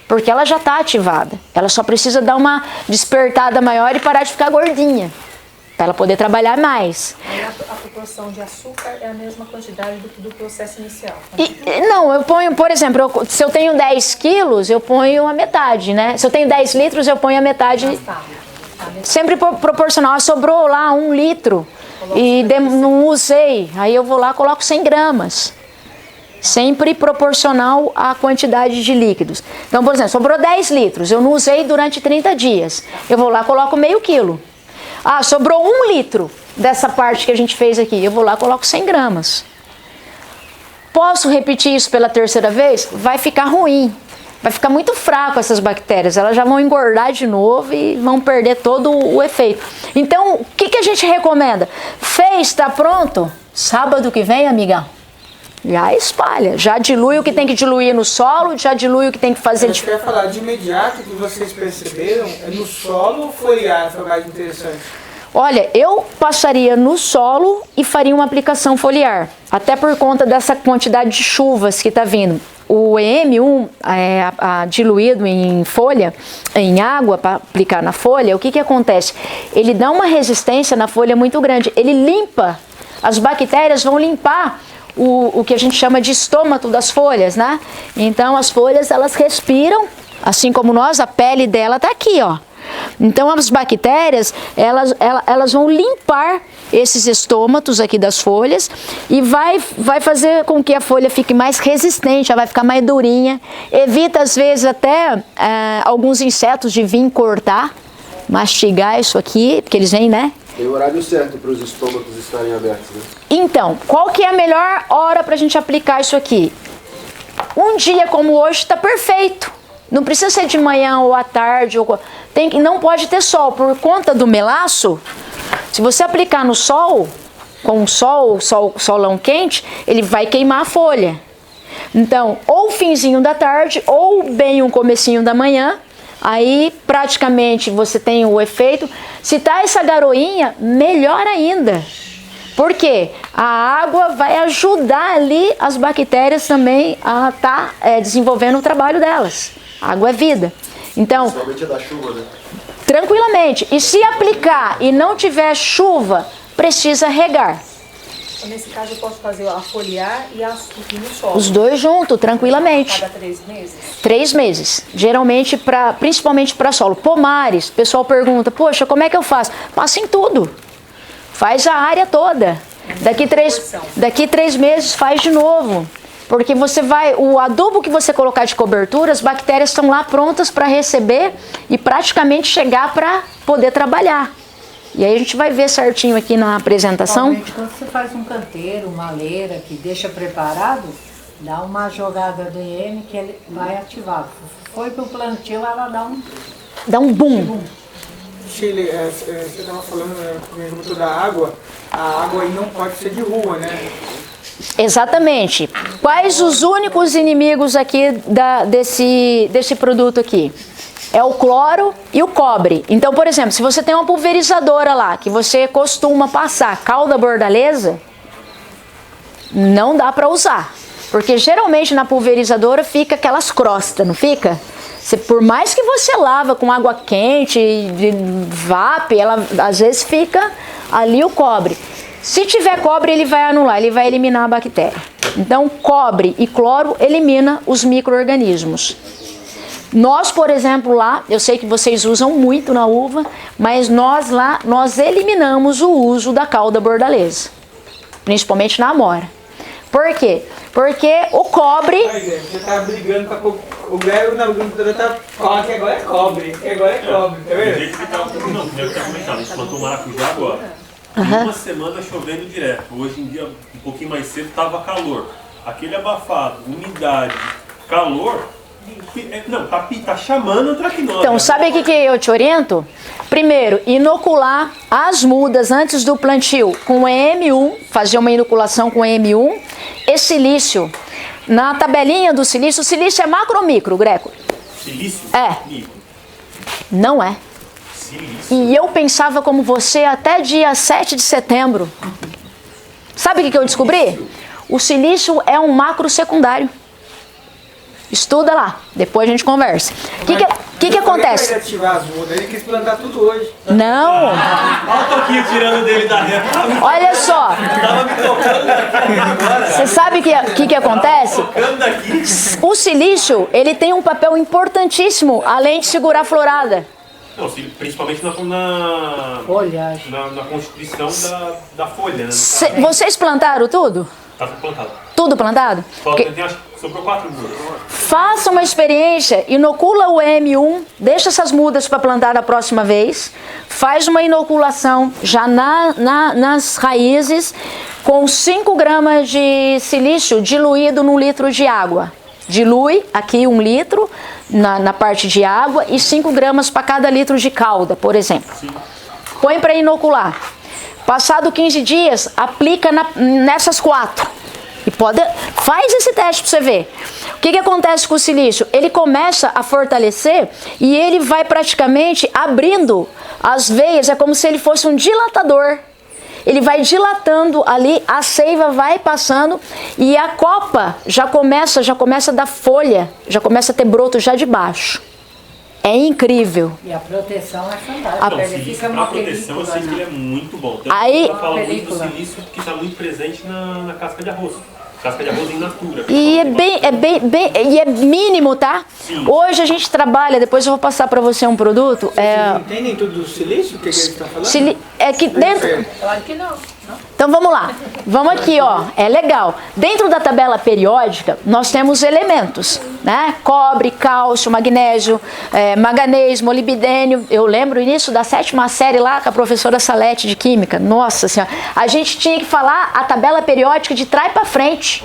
porque ela já está ativada. Ela só precisa dar uma despertada maior e parar de ficar gordinha, para ela poder trabalhar mais.
A proporção de açúcar é a mesma quantidade do processo inicial.
Não, eu ponho, por exemplo, se eu tenho 10 quilos, eu ponho a metade, né? Se eu tenho 10 litros, eu ponho a metade. Sempre proporcional. Sobrou lá 1 litro e não usei, aí eu vou lá e coloco 100 gramas. Sempre proporcional à quantidade de líquidos. Então, por exemplo, sobrou 10 litros, eu não usei durante 30 dias. Eu vou lá e coloco meio quilo. Ah, sobrou 1 litro dessa parte que a gente fez aqui. Eu vou lá e coloco 100 gramas. Posso repetir isso pela 3ª vez? Vai ficar ruim. Vai ficar muito fraco essas bactérias. Elas já vão engordar de novo e vão perder todo o efeito. Então, o que a gente recomenda? Fez, está pronto? Sábado que vem, amigão, já espalha. Já dilui o que tem que diluir no solo, já dilui o que tem que fazer.
Eu queria falar de imediato que vocês perceberam, no solo ou foliar foi mais interessante?
Olha, eu passaria no solo e faria uma aplicação foliar, até por conta dessa quantidade de chuvas que está vindo. O EM1 diluído em folha, em água para aplicar na folha, o que acontece? Ele dá uma resistência na folha muito grande, ele limpa, as bactérias vão limpar o que a gente chama de estômago das folhas, né? Então as folhas, elas respiram, assim como nós, a pele dela está aqui, ó. Então as bactérias, elas vão limpar esses estômatos aqui das folhas e vai fazer com que a folha fique mais resistente, ela vai ficar mais durinha, evita às vezes até alguns insetos de vir cortar, mastigar isso aqui, porque eles vêm, né?
Tem o horário certo para os estômagos estarem abertos, né?
Então, qual que é a melhor hora para a gente aplicar isso aqui? Um dia como hoje está perfeito. Não precisa ser de manhã ou à tarde. Não pode ter sol. Por conta do melaço, Se você aplicar no sol, com o solão quente, ele vai queimar a folha. Então, ou finzinho da tarde, ou bem um comecinho da manhã, aí praticamente você tem o efeito. Se tá essa garoinha, melhor ainda. Por quê? A água vai ajudar ali as bactérias também a estar desenvolvendo o trabalho delas. A água é vida. Então,
principalmente da chuva, né?
Tranquilamente. E se aplicar e não tiver chuva, precisa regar.
Nesse caso, eu posso fazer a foliar e no solo.
Os dois juntos, tranquilamente.
Cada 3 meses?
3 meses. Geralmente, principalmente para solo. Pomares, o pessoal pergunta, poxa, como é que eu faço? Passa em tudo. Faz a área toda. Daqui 3 meses faz de novo. Porque o adubo que você colocar de cobertura, as bactérias estão lá prontas para receber e praticamente chegar para poder trabalhar. E aí a gente vai ver certinho aqui na apresentação.
Realmente, quando você faz um canteiro, uma leira que deixa preparado, dá uma jogada do IM que ele vai ativar. Foi pro plantio, ela
dá um boom.
Chile, você estava falando muito da água, a água aí não pode ser de rua, né?
Exatamente. Quais os únicos inimigos aqui desse produto aqui? É o cloro e o cobre. Então, por exemplo, se você tem uma pulverizadora lá, que você costuma passar calda bordaleza, não dá para usar. Porque geralmente na pulverizadora fica aquelas crostas, não fica? Por mais que você lava com água quente, de VAP, ela às vezes fica ali o cobre. Se tiver cobre, ele vai anular, ele vai eliminar a bactéria. Então, cobre e cloro elimina os micro-organismos. Nós, por exemplo, lá, eu sei que vocês usam muito na uva, mas nós eliminamos o uso da calda bordaleza, principalmente na amora. Por quê? Porque o cobre...
Você tá brigando com o Guilherme na agricultura, fala que agora é cobre, tá vendo?
Do jeito que tava, não, primeiro que comentado, a gente plantou maracujá agora. Uma semana chovendo direto. Hoje em dia, um pouquinho mais cedo, tava calor. Aquele abafado, umidade, calor... Não, tá chamando a traquinose.
Então, sabe o que eu te oriento? Primeiro, inocular as mudas antes do plantio com EM1, fazer uma inoculação com EM1 e silício. Na tabelinha do silício, o silício é macro ou micro, Greco?
Silício?
É.
Micro.
Não é.
Silício.
E eu pensava como você até dia 7 de setembro. Sabe o que eu descobri? O silício é um macro secundário. Estuda lá, depois a gente conversa. O que acontece?
Ele ativar as mudas, ele quis plantar tudo hoje.
Não.
Olha o toquinho tirando dele da reta.
Olha só.
Tava me tocando aqui agora.
Você sabe o que acontece?
Tocando daqui.
O silício, ele tem um papel importantíssimo, além de segurar a florada.
Não, principalmente na
folhagem.
Na constituição da folha, né?
Vocês plantaram tudo?
Tá plantado.
Tudo plantado?
Acho que sobrou 4 mudas.
Faça uma experiência, inocula o EM1, deixa essas mudas para plantar da próxima vez, faz uma inoculação já nas raízes com 5 gramas de silício diluído num litro de água. Dilui aqui 1 litro na parte de água e 5 gramas para cada litro de calda, por exemplo. Sim. Põe para inocular. Passado 15 dias, aplica nessas 4. E faz esse teste para você ver. O que acontece com o silício? Ele começa a fortalecer e ele vai praticamente abrindo as veias, é como se ele fosse um dilatador. Ele vai dilatando ali, a seiva vai passando e a copa já começa a dar folha, já começa a ter broto já de baixo. É incrível.
E a proteção é fantástica.
Não, silício para proteção eu sei que ele é muito bom. Tem
aí,
fala muito do silício que está muito presente na casca de arroz. Casca de arroz in natura.
E é mínimo, tá?
Sim.
Hoje a gente trabalha, depois eu vou passar para você um produto.
Vocês entendem tudo do silício? O que eles estão falando?
É que dentro...
Claro que não.
Então vamos lá, vamos aqui, ó, é legal. Dentro da tabela periódica, nós temos elementos, né? Cobre, cálcio, magnésio, manganês, molibdênio. Eu lembro início da 7ª série lá com a professora Salete de Química. Nossa Senhora, a gente tinha que falar a tabela periódica de trás para frente.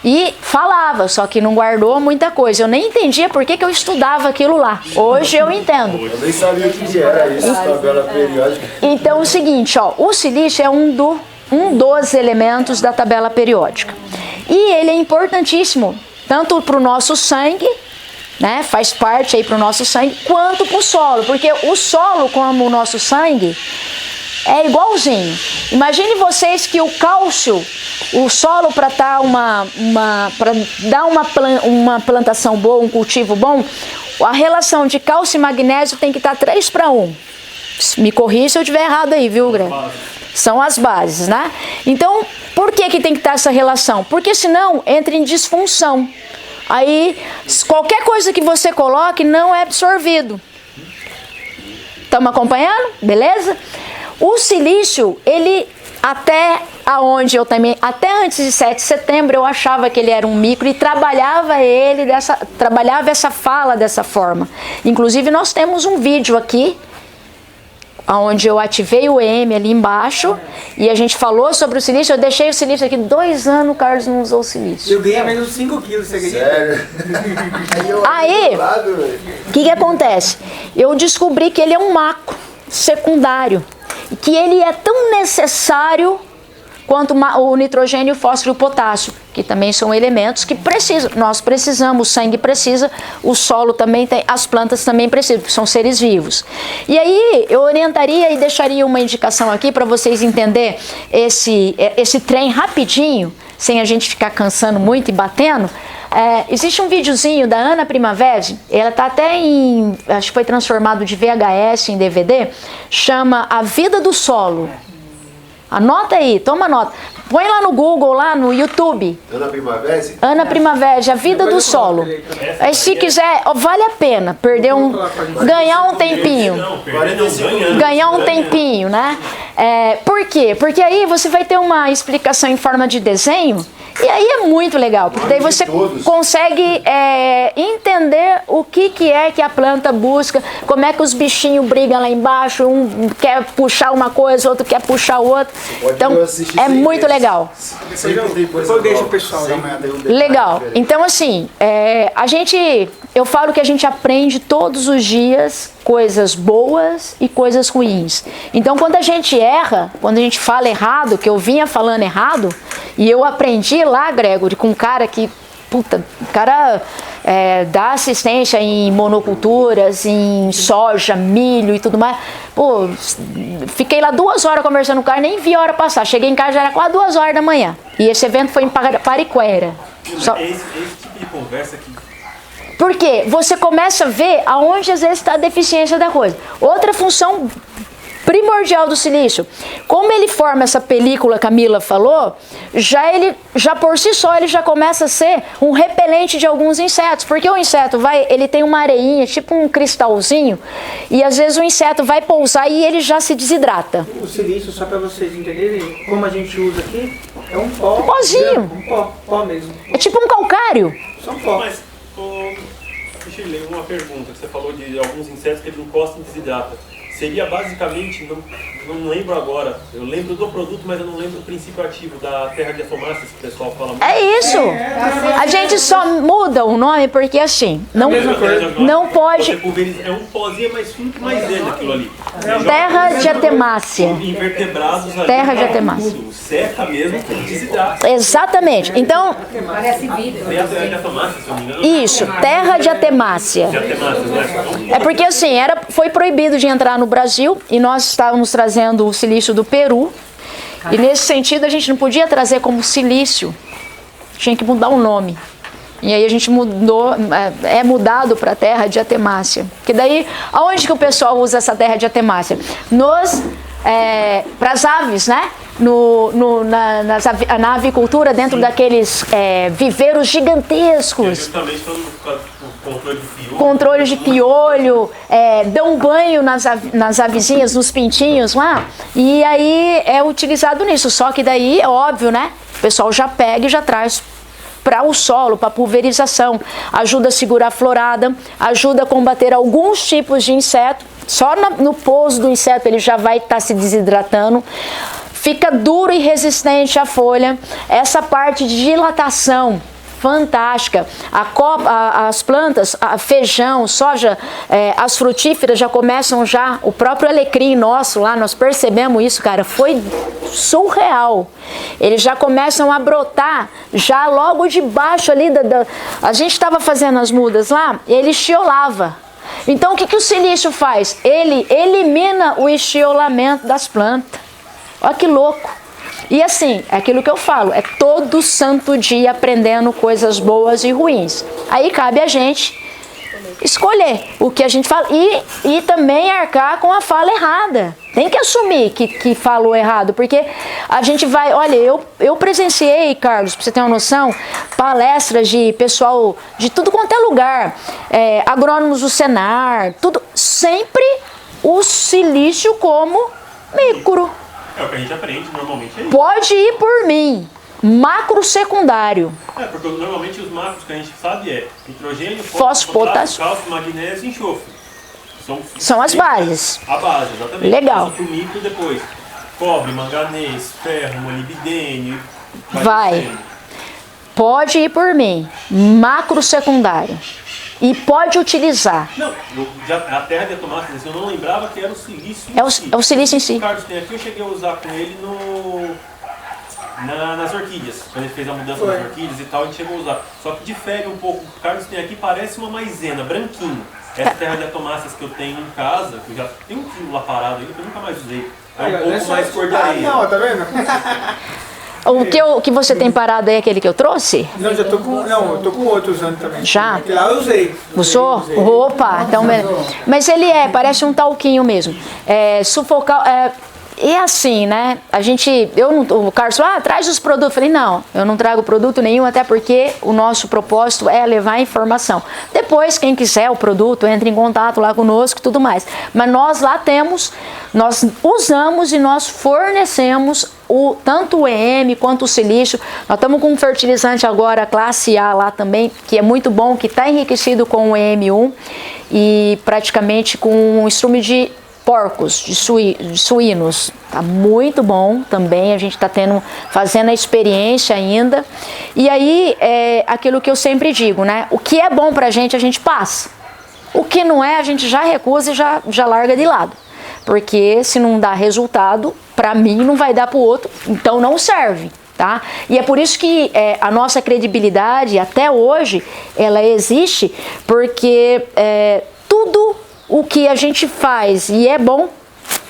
E falava, só que não guardou muita coisa. Eu nem entendia por que eu estudava aquilo lá. Hoje eu entendo.
Eu nem sabia o que era isso, tabela periódica.
Então é o seguinte, ó, o silício é um dos elementos da tabela periódica. E ele é importantíssimo, tanto para o nosso sangue, né, faz parte aí para o nosso sangue, quanto para o solo. Porque o solo, como o nosso sangue, é igualzinho. Imagine vocês que o cálcio, o solo para dar uma plantação boa, um cultivo bom, a relação de cálcio e magnésio tem que estar 3:1. Me corrija se eu estiver errado aí, viu, Greg? São as bases, né? Então, por que tem que estar essa relação? Porque senão entra em disfunção. Aí, qualquer coisa que você coloque não é absorvido. Estamos acompanhando? Beleza? O silício, ele até antes de 7 de setembro, eu achava que ele era um micro e trabalhava essa fala dessa forma. Inclusive, nós temos um vídeo aqui, onde eu ativei o M ali embaixo e a gente falou sobre o silício. Eu deixei o silício aqui 2 anos, o Carlos não usou o silício.
Eu ganhei menos 5 quilos, você acredita?
Sério?
Aí, o que acontece? Eu descobri que ele é um macro secundário, que ele é tão necessário quanto o nitrogênio, o fósforo e o potássio, que também são elementos que precisam. Nós precisamos, o sangue precisa, o solo também tem, as plantas também precisam, porque são seres vivos. E aí eu orientaria e deixaria uma indicação aqui para vocês entenderem esse trem rapidinho, sem a gente ficar cansando muito e batendo. Existe um videozinho da Ana Primavera, ela está até acho que foi transformado de VHS em DVD, chama A Vida do Solo. Anota aí, toma nota. Põe lá no Google, lá no YouTube.
Ana Primavera?
Ana Primavera, A Vida do Solo. Aí se quiser, vale a pena ganhar um tempinho. Ganhar um tempinho, né? Por quê? Porque aí você vai ter uma explicação em forma de desenho. E aí é muito legal, porque daí você consegue entender o que é que a planta busca, como é que os bichinhos brigam lá embaixo, um quer puxar uma coisa, outro quer puxar o outro. Então é muito legal.
Depois deixa o pessoal.
Legal. Então assim, eu falo que a gente aprende todos os dias coisas boas e coisas ruins. Então quando a gente erra, quando a gente fala errado, que eu vinha falando errado, e eu aprendi lá, Gregory, com um cara que, o cara dá assistência em monoculturas, em soja, milho e tudo mais. Pô, fiquei lá 2 horas conversando com o cara, nem vi a hora passar. Cheguei em casa, já era quase 2 horas da manhã. E esse evento foi em Pariquera.
Esse tipo de conversa aqui.
Porque você começa a ver aonde às vezes está a deficiência da coisa. Outra função primordial do silício, como ele forma essa película que a Mila falou, já por si só ele já começa a ser um repelente de alguns insetos, porque o inseto ele tem uma areinha, tipo um cristalzinho, e às vezes o inseto vai pousar e ele já se desidrata.
O silício, só para vocês entenderem, como a gente usa aqui, é um pó.
Um pozinho.
Um pó mesmo.
É tipo um calcário.
Só um pó.
Mas, Shirley, uma pergunta, que você falou de alguns insetos que ele encosta e desidrata. Seria basicamente, não lembro agora, eu lembro do produto, mas eu não lembro do princípio ativo da terra de afomáceas que o pessoal fala muito.
É isso! A gente só muda o nome porque assim, não pode...
É um pozinho mais fino que mais ele aquilo ali.
Terra de atemácia.
Invertebrados ali.
Terra de atemácia.
Tudo, seca mesmo, desidrata.
Exatamente. Então...
Parece vidro.
Terra de afomáceas, se eu não me engano.
Isso, terra de atemácia.
De atemáceas, né?
É porque assim, foi proibido de entrar no Brasil e nós estávamos trazendo o silício do Peru e nesse sentido a gente não podia trazer como silício, tinha que mudar o nome. E aí a gente mudado para terra de atemácia. Que daí, aonde que o pessoal usa essa terra de atemácia? Para as aves, né? Na avicultura, dentro daqueles viveiros gigantescos.
Justamente
controle de piolho, dão banho nas avezinhas, nos pintinhos lá, e aí é utilizado nisso. Só que daí, é óbvio, né? O pessoal já pega e já traz para o solo, para pulverização. Ajuda a segurar a florada, ajuda a combater alguns tipos de inseto. Só no pouso do inseto ele já vai estar se desidratando. Fica duro e resistente a folha. Essa parte de dilatação fantástica. As plantas, feijão, soja, as frutíferas já começam já, o próprio alecrim nosso lá, nós percebemos isso, cara, foi surreal. Eles já começam a brotar, já logo debaixo ali, a gente estava fazendo as mudas lá, ele estiolava. Então o que o silício faz? Ele elimina o estiolamento das plantas. Olha que louco. E assim, é aquilo que eu falo, é todo santo dia aprendendo coisas boas e ruins. Aí cabe a gente escolher o que a gente fala e também arcar com a fala errada. Tem que assumir que falou errado, porque a gente vai... Olha, eu presenciei, Carlos, pra você ter uma noção, palestras de pessoal de tudo quanto é lugar, agrônomos do Senar, tudo, sempre o silício como micro.
É o que a gente aprende normalmente. É isso.
Pode ir por mim. Macro secundário.
Porque normalmente os macros que a gente sabe é nitrogênio,
fósforo, potássio,
cálcio, magnésio e enxofre.
São as bases.
A base, exatamente.
Legal.
Passa pro micro depois. Cobre, manganês, ferro, molibdênio.
Vai. Pode ir por mim. Macro secundário. E pode utilizar.
Não, a terra de tomate, eu não lembrava que era o silício
em si. É o silício em si.
O Carlos tem aqui, eu cheguei a usar com ele nas orquídeas. Quando ele fez a mudança das orquídeas e tal, a gente chegou a usar. Só que difere um pouco. O Carlos tem aqui, parece uma maisena, branquinho. Essa terra de tomates que eu tenho em casa, que eu já tenho um quilo lá parado ainda, que eu nunca mais usei. É um pouco mais cor de areia.
Não, tá vendo?
O que você tem parado aí é aquele que eu trouxe?
Não, eu tô com outro usando também.
Já?
Aquele lá eu usei.
Usou? Opa, então... Mas ele parece um talquinho mesmo. Sufocar... E assim, né? O Carlos falou, traz os produtos. Eu falei, não, eu não trago produto nenhum, até porque o nosso propósito é levar informação. Depois, quem quiser o produto, entra em contato lá conosco e tudo mais. Mas nós lá temos, nós usamos e nós fornecemos tanto o EM quanto o silício. Nós estamos com um fertilizante agora, classe A lá também, que é muito bom, que está enriquecido com o EM1 e praticamente com um estrume de porcos, de suínos. Tá muito bom também, a gente está fazendo a experiência ainda. E aí, aquilo que eu sempre digo, né? O que é bom pra gente, a gente passa. O que não é, a gente já recusa e já larga de lado. Porque se não dá resultado, pra mim não vai dar pro outro, então não serve. Tá? E é por isso que a nossa credibilidade, até hoje, ela existe, porque tudo o que a gente faz e é bom,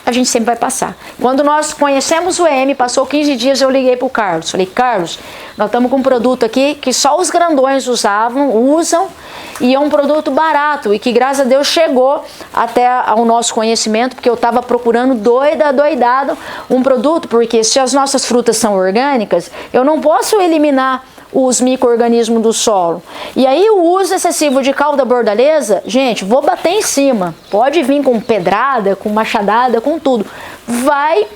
a gente sempre vai passar. Quando nós conhecemos o EM, passou 15 dias, eu liguei pro Carlos. Falei, Carlos, nós estamos com um produto aqui que só os grandões usam, e é um produto barato, e que graças a Deus chegou até ao nosso conhecimento, porque eu estava procurando doidado um produto, porque se as nossas frutas são orgânicas, eu não posso eliminar os micro-organismos do solo. E aí o uso excessivo de calda bordaleza, gente, vou bater em cima. Pode vir com pedrada, com machadada, com tudo. Vai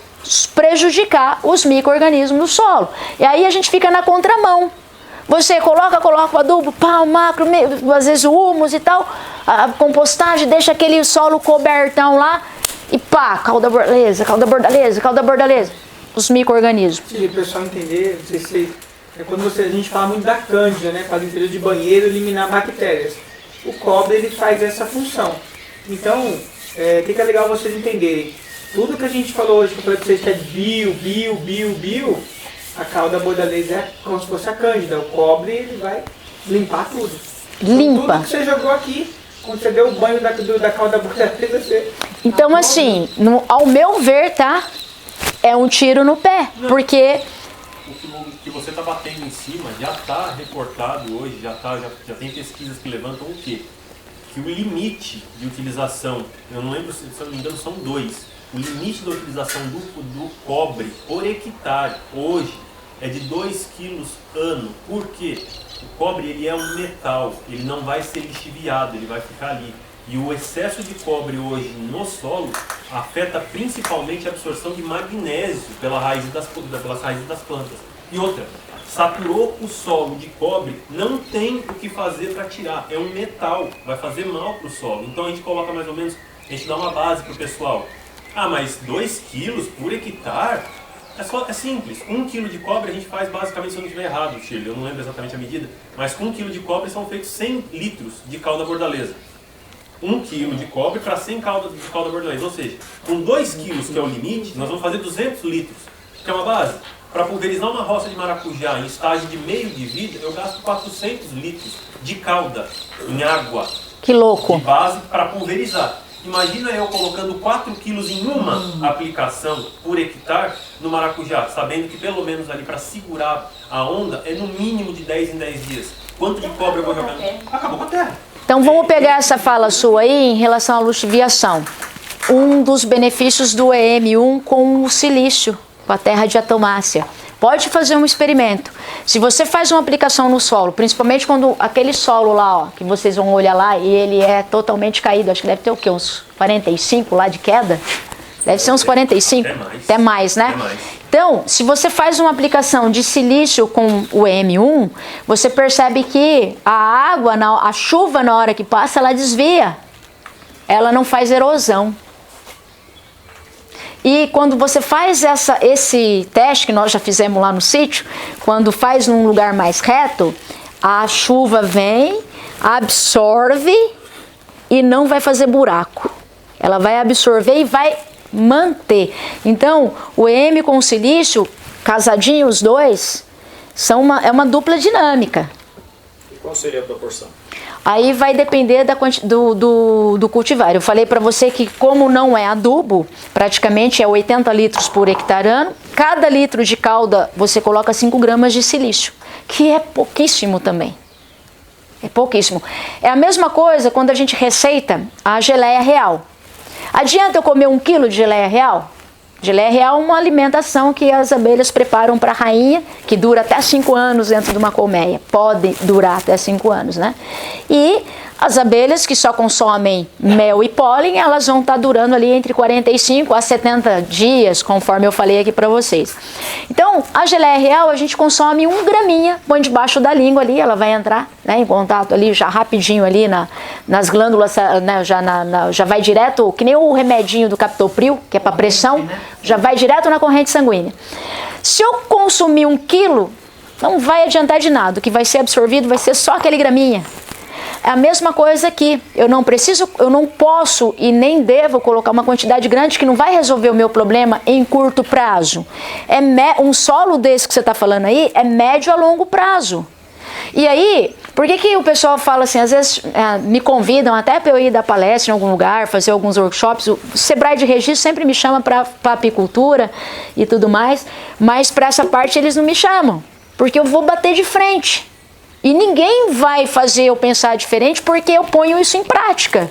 prejudicar os micro-organismos do solo. E aí a gente fica na contramão. Você coloca o adubo, o macro, às vezes o humus e tal, a compostagem, deixa aquele solo cobertão lá e calda bordaleza. Os micro-organismos.
Se o pessoal entender, não sei se... quando a gente fala muito da cândida, né, para limpeza de banheiro, eliminar bactérias. O cobre ele faz essa função. Então, o que é legal vocês entenderem? Tudo que a gente falou hoje, que eu falei para vocês que é bio, a calda bordaleza é como se fosse a cândida. O cobre ele vai limpar tudo.
Limpa.
Então, tudo que você jogou aqui, quando você deu o banho da calda bordaleza, você...
Então, assim, ao meu ver, tá? É um tiro no pé, porque...
O que você está batendo em cima já está reportado hoje, já tem pesquisas que levantam o quê? Que o limite de utilização, eu não lembro se eu não me engano são 2, o limite da utilização do cobre por hectare hoje é de 2 quilos ano. Por quê? O cobre ele é um metal, ele não vai ser lixiviado, ele vai ficar ali. E o excesso de cobre hoje no solo afeta principalmente a absorção de magnésio pelas raízes das plantas. E outra, saturou o solo de cobre, não tem o que fazer para tirar. É um metal, vai fazer mal para o solo. Então a gente coloca mais ou menos, a gente dá uma base para o pessoal. Mas 2 quilos por hectare? É simples. 1 kg de cobre a gente faz basicamente, se eu não estiver errado, Shirley, eu não lembro exatamente a medida, mas com 1 kg de cobre são feitos 100 litros de calda bordaleza. 1 kg de cobre para 100 calda de calda bordaleza. Ou seja, com 2 kg, que é o limite, nós vamos fazer 200 litros, que é uma base. Para pulverizar uma roça de maracujá em estágio de meio de vida, eu gasto 400 litros de calda em água.
Que louco.
De base para pulverizar. Imagina eu colocando 4 quilos em uma aplicação por hectare no maracujá, sabendo que pelo menos ali para segurar a onda é no mínimo de 10 em 10 dias. Quanto de cobre eu vou jogar? Acabou com a terra.
Então vamos pegar essa fala sua aí em relação à luxiviação. Um dos benefícios do EM1 com o silício, com a terra de atomácia. Pode fazer um experimento. Se você faz uma aplicação no solo, principalmente quando aquele solo lá, ó, que vocês vão olhar lá e ele é totalmente caído, acho que deve ter o quê? Uns 45 lá de queda? Deve ser uns 45? Até mais, né? Até mais. Então, se você faz uma aplicação de silício com o EM1, você percebe que a água, a chuva na hora que passa, ela desvia. Ela não faz erosão. E quando você faz esse teste que nós já fizemos lá no sítio, quando faz num lugar mais reto, a chuva vem, absorve e não vai fazer buraco. Ela vai absorver e vai manter. Então, o EM com o silício, casadinho os dois, é uma dupla dinâmica.
E qual seria a proporção?
Aí vai depender do cultivar. Eu falei para você que como não é adubo, praticamente é 80 litros por hectare ano, cada litro de calda você coloca 5 gramas de silício, que é pouquíssimo também. É pouquíssimo. É a mesma coisa quando a gente receita a geleia real. Adianta eu comer 1 quilo de geleia real? Geleia real é uma alimentação que as abelhas preparam para a rainha, que dura até 5 anos dentro de uma colmeia. Pode durar até 5 anos, né? E as abelhas que só consomem mel e pólen, elas vão estar durando ali entre 45 a 70 dias, conforme eu falei aqui para vocês. Então, a geleia real, a gente consome 1 graminha, põe debaixo da língua ali, ela vai entrar, né, em contato ali já rapidinho ali nas glândulas, né, já vai direto, que nem o remedinho do captopril, que é para pressão, já vai direto na corrente sanguínea. Se eu consumir 1 quilo, não vai adiantar de nada, o que vai ser absorvido vai ser só aquele graminha. É a mesma coisa aqui, eu não posso e nem devo colocar uma quantidade grande que não vai resolver o meu problema em curto prazo. Um solo desse que você está falando aí é médio a longo prazo. E aí, por que o pessoal fala assim, às vezes me convidam até para eu ir dar palestra em algum lugar, fazer alguns workshops, o Sebrae de Registro sempre me chama para apicultura e tudo mais, mas para essa parte eles não me chamam, porque eu vou bater de frente. E ninguém vai fazer eu pensar diferente porque eu ponho isso em prática.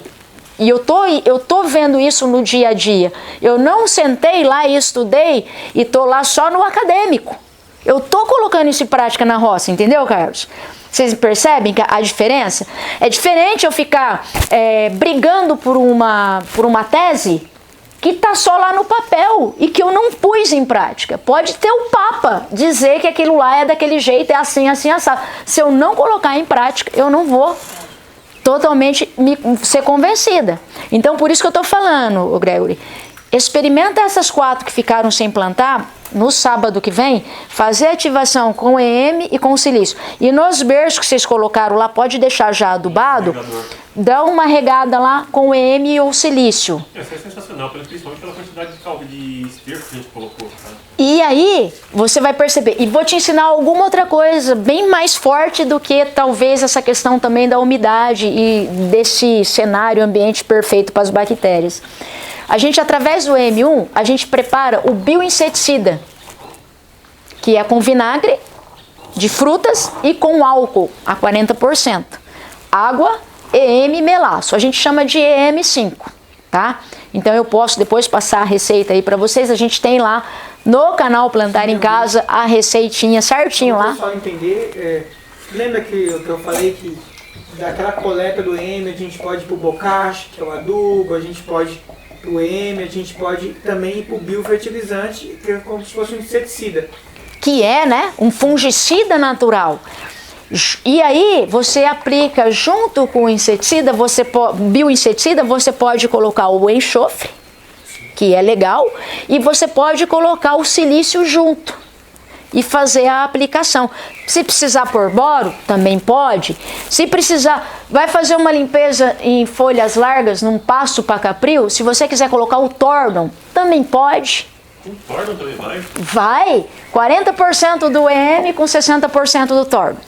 E eu tô vendo isso no dia a dia. Eu não sentei lá e estudei e tô lá só no acadêmico. Eu tô colocando isso em prática na roça, entendeu, Carlos? Vocês percebem a diferença? É diferente eu ficar brigando por uma tese que está só lá no papel e que eu não pus em prática. Pode ter o Papa dizer que aquilo lá é daquele jeito, é assim, assim, assado. Se eu não colocar em prática, eu não vou totalmente ser convencida. Então, por isso que eu estou falando, Gregory, experimenta essas 4 que ficaram sem plantar, no sábado que vem, fazer ativação com EM e com silício. E nos berços que vocês colocaram lá, pode deixar já adubado, dá uma regada lá com EM ou silício.
Isso é sensacional, principalmente pela quantidade de esterco que a gente colocou. Tá?
E aí, você vai perceber. E vou te ensinar alguma outra coisa bem mais forte do que talvez essa questão também da umidade e desse cenário ambiente perfeito para as bactérias. A gente, através do EM1, a gente prepara o bioinseticida, que é com vinagre de frutas e com álcool a 40%. Água, EM e melaço. A gente chama de EM5, tá? Então eu posso depois passar a receita aí para vocês. A gente tem lá no canal Plantar em Casa a receitinha certinho lá.
Para o pessoal entender, lembra que eu falei que daquela coleta do EM a gente pode ir para o bocache, que é o adubo, a gente pode o EM, a gente pode também ir para o biofertilizante, que é como se fosse um inseticida.
Que é, né, um fungicida natural. E aí, você aplica junto com o inseticida, bioinseticida, você pode colocar o enxofre, que é legal, e você pode colocar o silício junto e fazer a aplicação. Se precisar pôr boro, também pode. Se precisar, vai fazer uma limpeza em folhas largas, num pasto para capril, se você quiser colocar o Tordon, também pode.
O Tordon também vai?
Vai, 40% do EM com 60% do Tordon.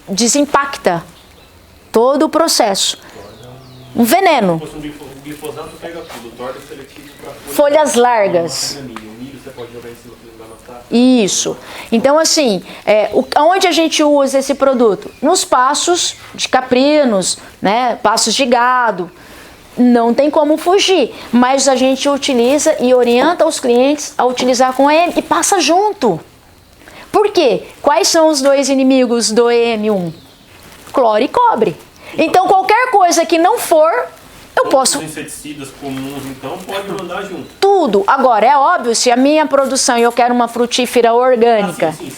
Desimpacta todo o processo. Um veneno.
Se fosse um glifosato, pega tudo. O Tordon é seletivo para
folhas largas.
O milho você pode jogar em cima que vai matar.
Isso. Então, assim, onde a gente usa esse produto? Nos pastos de caprinos, né? Pastos de gado. Não tem como fugir, mas a gente utiliza e orienta os clientes a utilizar com EM e passa junto. Por quê? Quais são os dois inimigos do EM1? Cloro e cobre. Então, qualquer coisa que não for, eu posso...
Os inseticidas comuns, então, pode mandar junto.
Tudo. Agora, é óbvio, se a minha produção eu quero uma frutífera orgânica,
Sim.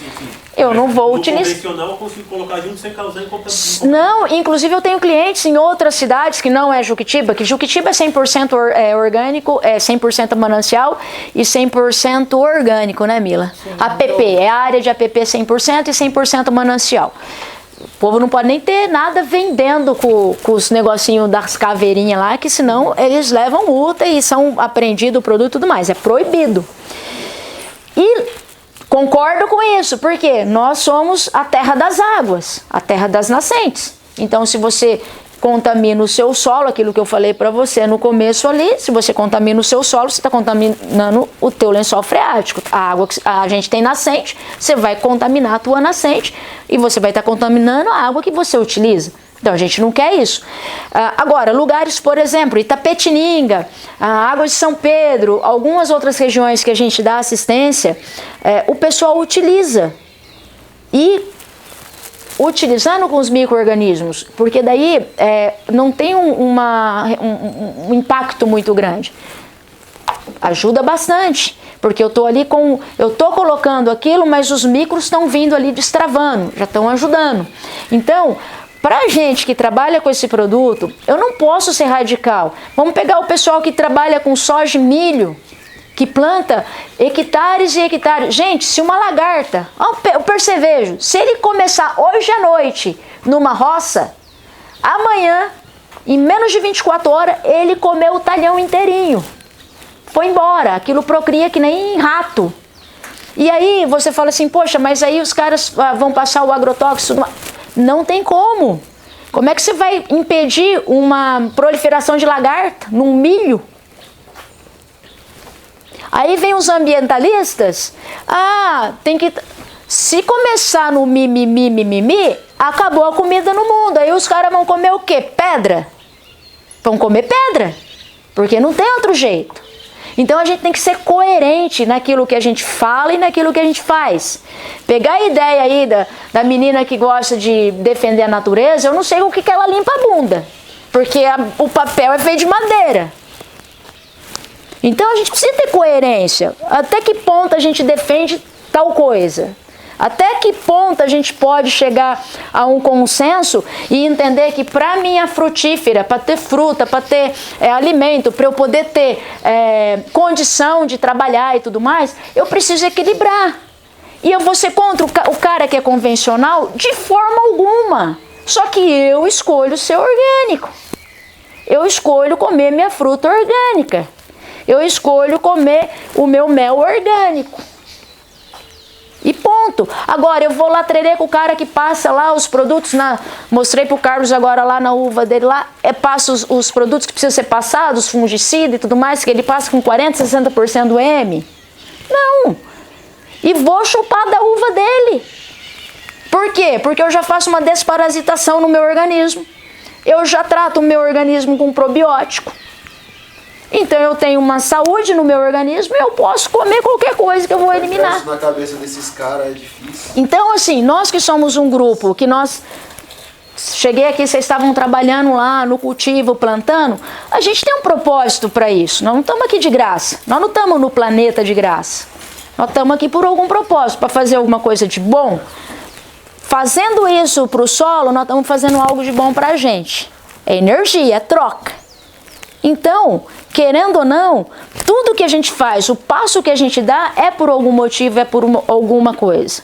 eu não vou
No
utilizar...
convencional eu consigo colocar junto sem causar incontaminação.
Não, inclusive eu tenho clientes em outras cidades que não é Juquitiba, que Juquitiba é 100% orgânico, é 100% manancial e 100% orgânico, né, Mila? Sim, APP, é a área de APP 100% e 100% manancial. O povo não pode nem ter nada vendendo com os negocinhos das caveirinhas lá, que senão eles levam multa e são apreendido o produto e tudo mais. É proibido. E concordo com isso, porque nós somos a terra das águas, a terra das nascentes. Então, se você contamina o seu solo, aquilo que eu falei para você no começo ali, se você contamina o seu solo, você está contaminando o teu lençol freático. A água que a gente tem nascente, você vai contaminar a tua nascente e você vai estar contaminando a água que você utiliza. Então, a gente não quer isso. Agora, lugares, por exemplo, Itapetininga, a Água de São Pedro, algumas outras regiões que a gente dá assistência, o pessoal utiliza. E utilizando com os micro-organismos, porque daí não tem um impacto muito grande. Ajuda bastante, porque eu estou ali eu estou colocando aquilo, mas os micros estão vindo ali destravando, já estão ajudando. Então, para a gente que trabalha com esse produto, eu não posso ser radical. Vamos pegar o pessoal que trabalha com soja e milho, que planta hectares e hectares. Gente, se uma lagarta, o percevejo, se ele começar hoje à noite numa roça, amanhã, em menos de 24 horas, ele comeu o talhão inteirinho. Foi embora, aquilo procria que nem rato. E aí você fala assim, poxa, mas aí os caras vão passar o agrotóxico. Não tem como. Como é que você vai impedir uma proliferação de lagarta num milho? Aí vem os ambientalistas, tem que... Se começar no mimimi, acabou a comida no mundo. Aí os caras vão comer o quê? Pedra? Vão comer pedra, porque não tem outro jeito. Então a gente tem que ser coerente naquilo que a gente fala e naquilo que a gente faz. Pegar a ideia aí da menina que gosta de defender a natureza, eu não sei o que ela limpa a bunda, porque o papel é feito de madeira. Então a gente precisa ter coerência. Até que ponto a gente defende tal coisa? Até que ponto a gente pode chegar a um consenso e entender que para minha frutífera, para ter fruta, para ter alimento, para eu poder ter condição de trabalhar e tudo mais, eu preciso equilibrar. E eu vou ser contra o cara que é convencional? De forma alguma. Só que eu escolho ser orgânico. Eu escolho comer minha fruta orgânica. Eu escolho comer o meu mel orgânico. E ponto. Agora, eu vou lá trelhar com o cara que passa lá os produtos, mostrei pro Carlos agora lá na uva dele lá, passa os produtos que precisam ser passados, fungicida e tudo mais, que ele passa com 40%, 60% do M. Não. E vou chupar da uva dele. Por quê? Porque eu já faço uma desparasitação no meu organismo. Eu já trato o meu organismo com probiótico. Então eu tenho uma saúde no meu organismo e eu posso comer qualquer coisa que eu vou eliminar.
Isso na cabeça desses caras é difícil.
Então assim, nós que somos um grupo, que nós... Cheguei aqui, vocês estavam trabalhando lá no cultivo, plantando. A gente tem um propósito para isso. Nós não estamos aqui de graça. Nós não estamos no planeta de graça. Nós estamos aqui por algum propósito, para fazer alguma coisa de bom. Fazendo isso para o solo, nós estamos fazendo algo de bom para a gente. É energia, é troca. Então, querendo ou não, tudo que a gente faz, o passo que a gente dá é por algum motivo, é por alguma coisa.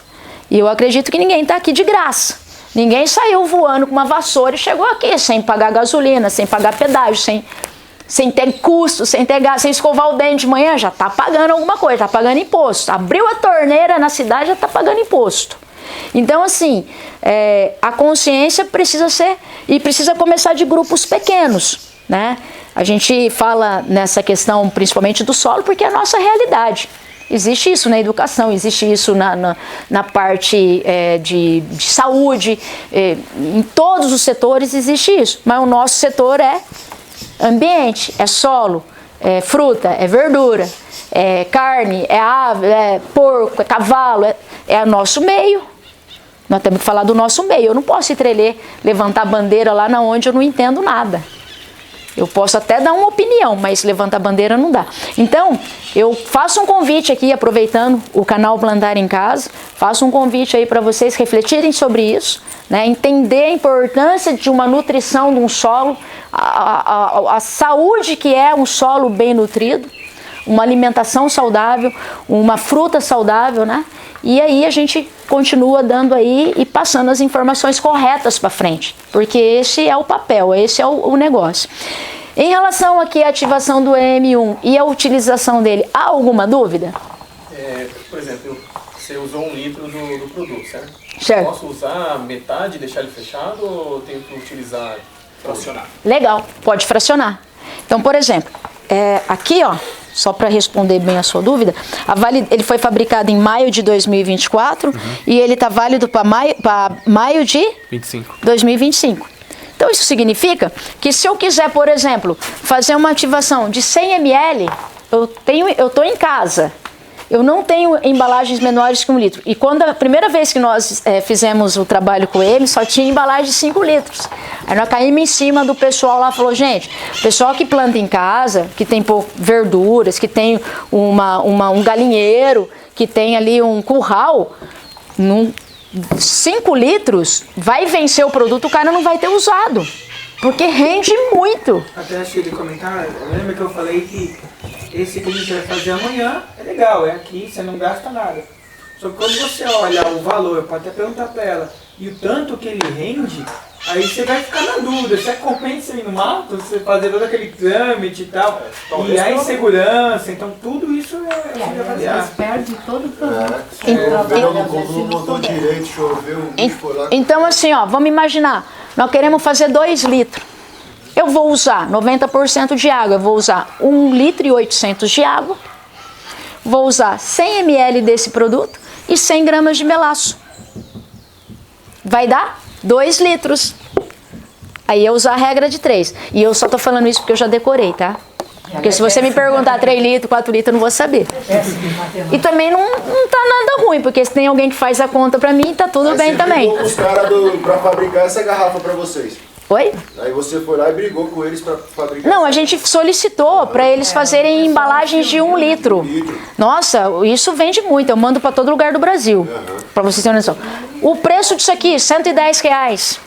E eu acredito que ninguém está aqui de graça. Ninguém saiu voando com uma vassoura e chegou aqui sem pagar gasolina, sem pagar pedágio, sem ter custo, sem ter gasto, sem escovar o dente de manhã, já está pagando alguma coisa, está pagando imposto. Abriu a torneira na cidade, já está pagando imposto. Então, assim, a consciência precisa ser, e precisa começar de grupos pequenos, né? A gente fala nessa questão principalmente do solo porque é a nossa realidade. Existe isso na educação, existe isso na parte de saúde, em todos os setores existe isso. Mas o nosso setor é ambiente, é solo, é fruta, é verdura, é carne, é ave, é porco, é cavalo, é o nosso meio. Nós temos que falar do nosso meio. Eu não posso ir levantar bandeira lá na onde eu não entendo nada. Eu posso até dar uma opinião, mas levantar bandeira não dá. Então, eu faço um convite aqui, aproveitando o canal Plantar em Casa, faço um convite aí para vocês refletirem sobre isso, né? Entender a importância de uma nutrição de um solo, a saúde que é um solo bem nutrido, uma alimentação saudável, uma fruta saudável, né? E aí a gente continua dando aí e passando as informações corretas para frente, porque esse é o papel, esse é o negócio. Em relação aqui à ativação do EM1 e a utilização dele, há alguma dúvida?
Por exemplo, você usou 1 litro do produto, certo?
Certo.
Posso usar metade e deixar ele fechado ou tenho que utilizar, fracionar?
Legal, pode fracionar. Então, por exemplo, aqui, ó, só para responder bem a sua dúvida, ele foi fabricado em maio de 2024 e ele está válido para maio de 2025. Então isso significa que se eu quiser, por exemplo, fazer uma ativação de 100 ml, eu estou em casa, eu não tenho embalagens menores que 1 litro. E quando a primeira vez que nós fizemos o trabalho com ele, só tinha embalagem de 5 litros. Aí nós caímos em cima do pessoal lá, falou, gente, pessoal que planta em casa, que tem verduras, que tem um galinheiro, que tem ali um curral, 5 litros vai vencer o produto, o cara não vai ter usado, porque rende muito.
Até achei de comentar, lembra que eu falei que esse que a gente vai fazer amanhã é legal, é aqui, você não gasta nada. Só que quando você olha o valor, pode até perguntar pra ela, e o tanto que ele rende, aí você vai ficar na dúvida, você compensa ir no mato, você fazer todo aquele trâmite e tal, e a insegurança, então tudo isso é avaliar.
Perde todo o produto.
Então assim, ó, vamos imaginar, nós queremos fazer 2 litros. Eu vou usar 90% de água, eu vou usar 1 litro e 800 de água, vou usar 100 ml desse produto e 100 gramas de melaço. Vai dar 2 litros. Aí eu usar a regra de 3. E eu só tô falando isso porque eu já decorei, tá? Porque se você me perguntar 3 litros, 4 litros, eu não vou saber. E também não tá nada ruim, porque se tem alguém que faz a conta pra mim, tá tudo bem também.
Os caras pra fabricar essa garrafa pra vocês.
Oi?
Aí você foi lá e brigou com eles pra fabricar.
Não, a gente solicitou para eles fazerem embalagens de 1 litro. Nossa, isso vende muito. Eu mando para todo lugar do Brasil. Para vocês terem noção. O preço disso aqui, R$110.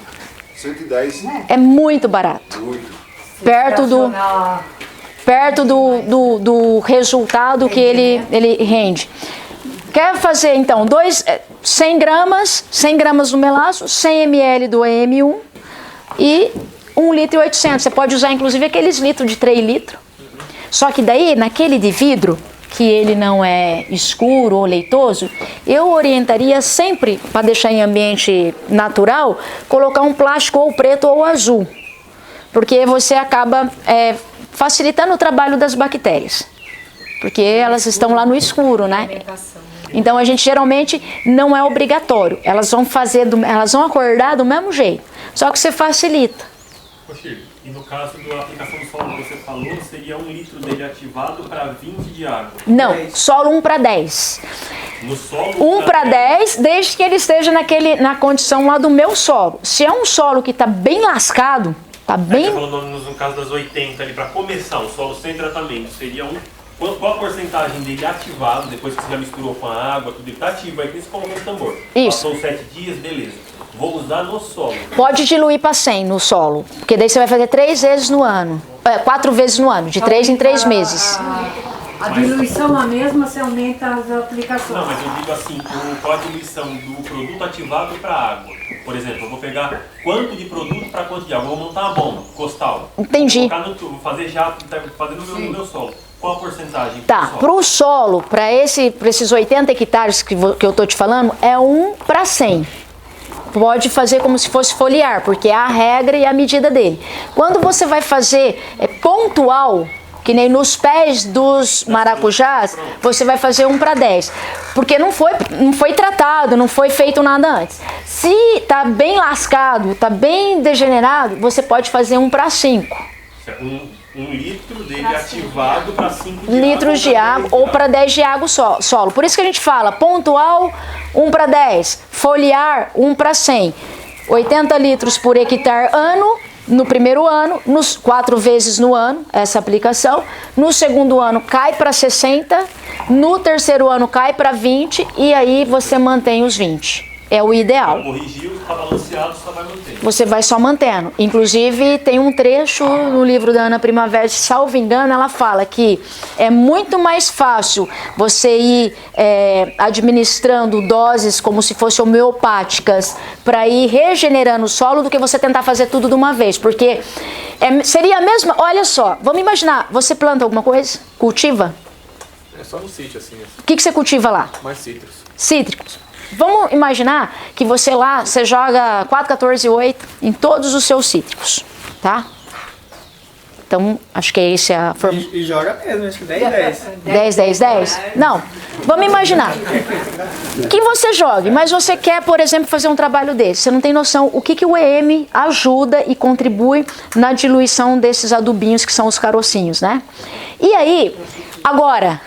110.
É muito barato.
Muito.
Perto do resultado que ele rende. Quer fazer então 100 gramas do melaço, 100 ml do EM1 e 1 litro e 800. Você pode usar inclusive aqueles litros de 3 litros. Só que daí, naquele de vidro, que ele não é escuro ou leitoso, eu orientaria sempre, para deixar em ambiente natural, colocar um plástico ou preto ou azul. Porque você acaba facilitando o trabalho das bactérias. Porque elas estão lá no escuro, né? Então a gente geralmente não é obrigatório. Elas vão acordar do mesmo jeito. Só que você facilita.
Poxa, e no caso da aplicação do solo que você falou, seria 1 litro dele ativado para 20 de água?
Não, solo 1 para 10.
No solo?
1 para 10, desde que ele esteja na condição lá do meu solo. Se é um solo que está bem lascado, tá bem...
Você falou no caso das 80 ali, para começar, o solo sem tratamento, seria qual a porcentagem dele ativado, depois que você já misturou com a água, tudo ele tá ativo, aí que você coloca no tambor.
Isso.
Passou 7 dias, beleza. Vou usar no solo.
Pode diluir para 100 no solo, porque daí você vai fazer 3 vezes no ano. 4 vezes no ano, de 3 em 3 meses.
A diluição a mesma, você aumenta as aplicações.
Não, mas eu digo assim, qual a diluição do produto ativado para água? Por exemplo, eu vou pegar quanto de produto para quanto de água. Eu vou montar uma bomba costal.
Entendi.
Vou fazer jato, fazer no meu solo. Qual a porcentagem?
Tá, para o solo, para esses 80 hectares que eu estou te falando, é 1 para 100. Pode fazer como se fosse foliar, porque é a regra e a medida dele. Quando você vai fazer pontual, que nem nos pés dos maracujás, você vai fazer 1 para 10. Porque não foi tratado, não foi feito nada antes. Se está bem lascado, está bem degenerado, você pode fazer 1 para 5.
1 litro dele ativado para 5
litros de água ou para 10 de água solo. Por isso que a gente fala pontual 1 para 10, foliar 1 para 100. 80 litros por hectare ano. No primeiro ano, 4 vezes no ano, essa aplicação. No segundo ano cai para 60, no terceiro ano cai para 20 e aí você mantém os 20. É o ideal.
Corrigiu, está balanceado, só vai mantendo.
Você vai só mantendo. Inclusive tem um trecho no livro da Ana Primavera, se salvo engano, ela fala que é muito mais fácil você ir administrando doses como se fossem homeopáticas para ir regenerando o solo do que você tentar fazer tudo de uma vez. Porque seria a mesma... Olha só, vamos imaginar, você planta alguma coisa? Cultiva?
É só no sítio assim.
O que você cultiva lá?
Mais cítricos.
Cítricos. Vamos imaginar que você joga 4, 14 e 8 em todos os seus cítricos, tá? Então, acho que esse é a forma.
E joga mesmo, acho que 10, 10.
10, 10, 10? Não. Vamos imaginar que você jogue, mas você quer, por exemplo, fazer um trabalho desse. Você não tem noção o que o EM ajuda e contribui na diluição desses adubinhos que são os carocinhos, né? E aí, agora...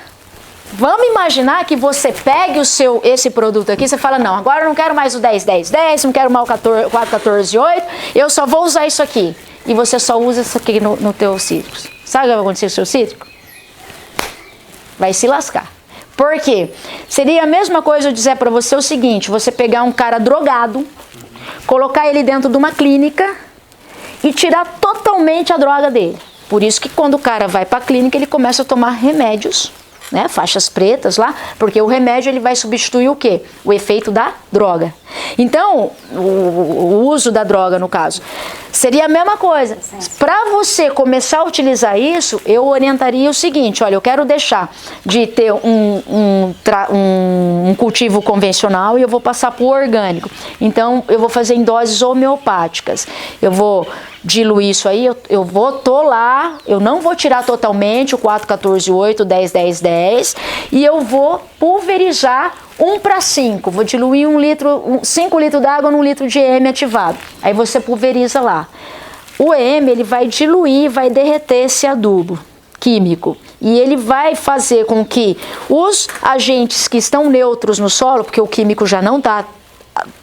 Vamos imaginar que você pegue esse produto aqui, você fala, não, agora eu não quero mais o 10, 10, 10, não quero mais o 4, 14, 8, eu só vou usar isso aqui. E você só usa isso aqui no teu cítrico. Sabe o que vai acontecer com o seu cítrico? Vai se lascar. Por quê? Seria a mesma coisa eu dizer para você o seguinte, você pegar um cara drogado, colocar ele dentro de uma clínica e tirar totalmente a droga dele. Por isso que quando o cara vai para a clínica, ele começa a tomar remédios, né, faixas pretas lá, porque o remédio ele vai substituir o quê? O efeito da droga. Então, o uso da droga no caso, seria a mesma coisa. Para você começar a utilizar isso, eu orientaria o seguinte, olha, eu quero deixar de ter um cultivo convencional e eu vou passar para o orgânico. Então, eu vou fazer em doses homeopáticas. Eu vou diluir isso aí, eu vou tolar, eu não vou tirar totalmente o 4, 14, 8, 10, 10, 10 e eu vou pulverizar 1 para 5, vou diluir 5 litros d'água num litro de EM ativado, aí você pulveriza lá. O EM ele vai diluir, vai derreter esse adubo químico e ele vai fazer com que os agentes que estão neutros no solo, porque o químico já não está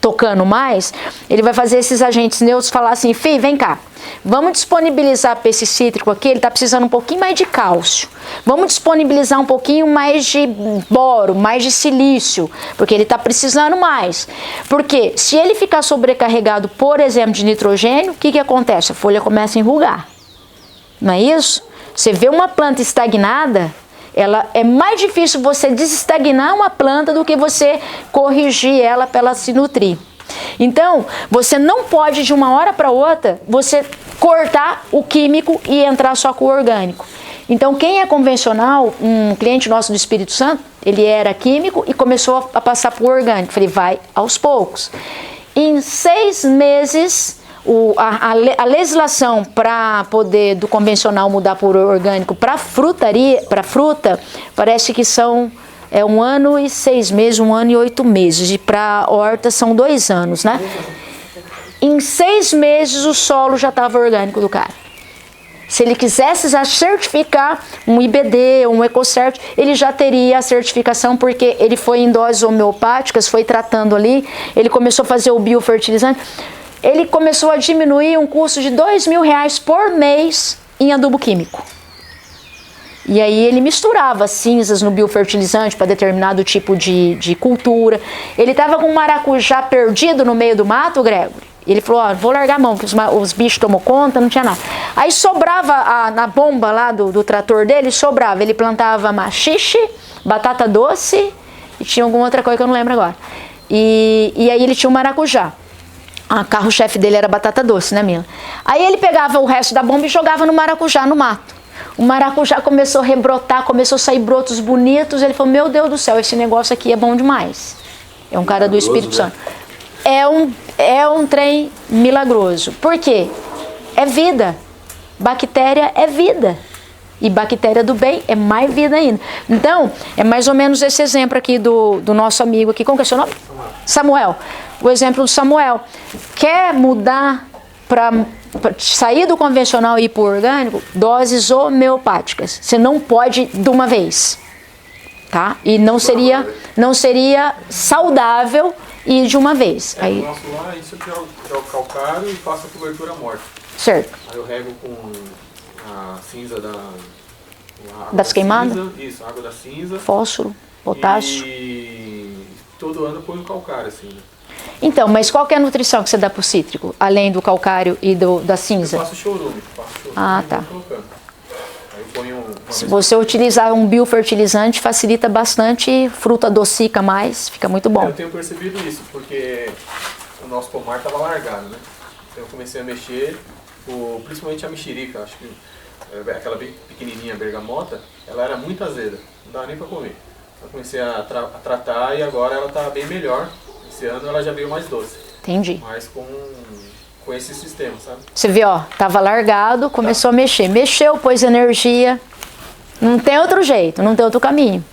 tocando mais, ele vai fazer esses agentes neutros falar assim, Fih, vem cá, vamos disponibilizar para esse cítrico aqui, ele está precisando um pouquinho mais de cálcio, vamos disponibilizar um pouquinho mais de boro, mais de silício, porque ele está precisando mais, porque se ele ficar sobrecarregado, por exemplo, de nitrogênio, o que acontece? A folha começa a enrugar, não é isso? Você vê uma planta estagnada, é mais difícil você desestagnar uma planta do que você corrigir ela para ela se nutrir. Então, você não pode de uma hora para outra, você cortar o químico e entrar só com o orgânico. Então, quem é convencional, um cliente nosso do Espírito Santo, ele era químico e começou a passar para o orgânico. Falei, vai aos poucos. Em 6 meses... A legislação para poder do convencional mudar por orgânico para fruta, parece que são 1 ano e 6 meses, 1 ano e 8 meses. E para horta são 2 anos, né? Em 6 meses o solo já estava orgânico do cara. Se ele quisesse já certificar um IBD, um EcoCert, ele já teria a certificação porque ele foi em doses homeopáticas, foi tratando ali, ele começou a fazer o biofertilizante. Ele começou a diminuir um custo de R$2.000 por mês em adubo químico. E aí ele misturava cinzas no biofertilizante para determinado tipo de cultura. Ele estava com um maracujá perdido no meio do mato, Gregory. E ele falou, ó, vou largar a mão, porque os bichos tomou conta, não tinha nada. Aí sobrava, na bomba lá do trator dele, sobrava. Ele plantava maxixe, batata doce e tinha alguma outra coisa que eu não lembro agora. E aí ele tinha um maracujá. A carro-chefe dele era batata doce, né, Mila? Aí ele pegava o resto da bomba e jogava no maracujá, no mato. O maracujá começou a rebrotar, começou a sair brotos bonitos. Ele falou, meu Deus do céu, esse negócio aqui é bom demais. É um cara do Espírito Santo. É um trem milagroso. Por quê? É vida. Bactéria é vida. E bactéria do bem é mais vida ainda. Então, é mais ou menos esse exemplo aqui do nosso amigo aqui. Como que é o seu nome? Samuel. O exemplo do Samuel. Quer mudar para sair do convencional e ir para o orgânico? Doses homeopáticas. Você não pode de uma vez. Tá? E não seria saudável ir de uma vez.
Aí, o nosso lá, isso aqui é o calcário e faço a cobertura morta.
Certo.
Aí eu rego com a cinza
das queimadas?
Isso, água da cinza.
Fósforo, potássio.
E todo ano eu ponho calcário, assim.
Então, mas qual que é a nutrição que você dá pro cítrico, além do calcário e da cinza?
Eu faço chorume.
Ah, tá.
Aí eu ponho
se você utilizar um biofertilizante, facilita bastante, fruta adocica mais, fica muito bom.
Eu tenho percebido isso, porque o nosso pomar estava largado, né? Então eu comecei a mexer, principalmente a mexerica, acho que aquela bem pequenininha bergamota, ela era muito azeda, não dava nem para comer. Eu comecei a tratar e agora ela está bem melhor. Esse ano ela já veio mais doce.
Entendi.
Mas com esse sistema, sabe?
Você vê, ó, tava largado, começou a mexer. Mexeu, pôs energia. Não tem outro jeito, não tem outro caminho.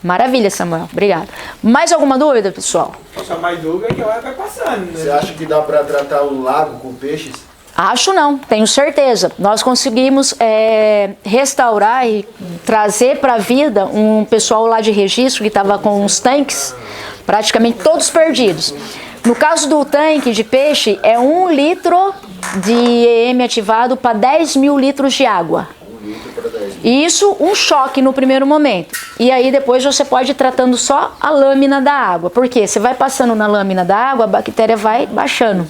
Maravilha, Samuel. Obrigado. Mais alguma dúvida, pessoal?
Só mais dúvida que a hora vai passando, né?
Você acha que dá para tratar um lago com peixes?
Acho não, tenho certeza. Nós conseguimos restaurar e trazer para a vida um pessoal lá de registro que estava com uns tanques praticamente todos perdidos. No caso do tanque de peixe, é 1 litro de EM ativado para 10 mil litros de água.
1 litro para 10 mil.
E isso, um choque no primeiro momento. E aí depois você pode ir tratando só a lâmina da água. Por quê? Você vai passando na lâmina da água, a bactéria vai baixando.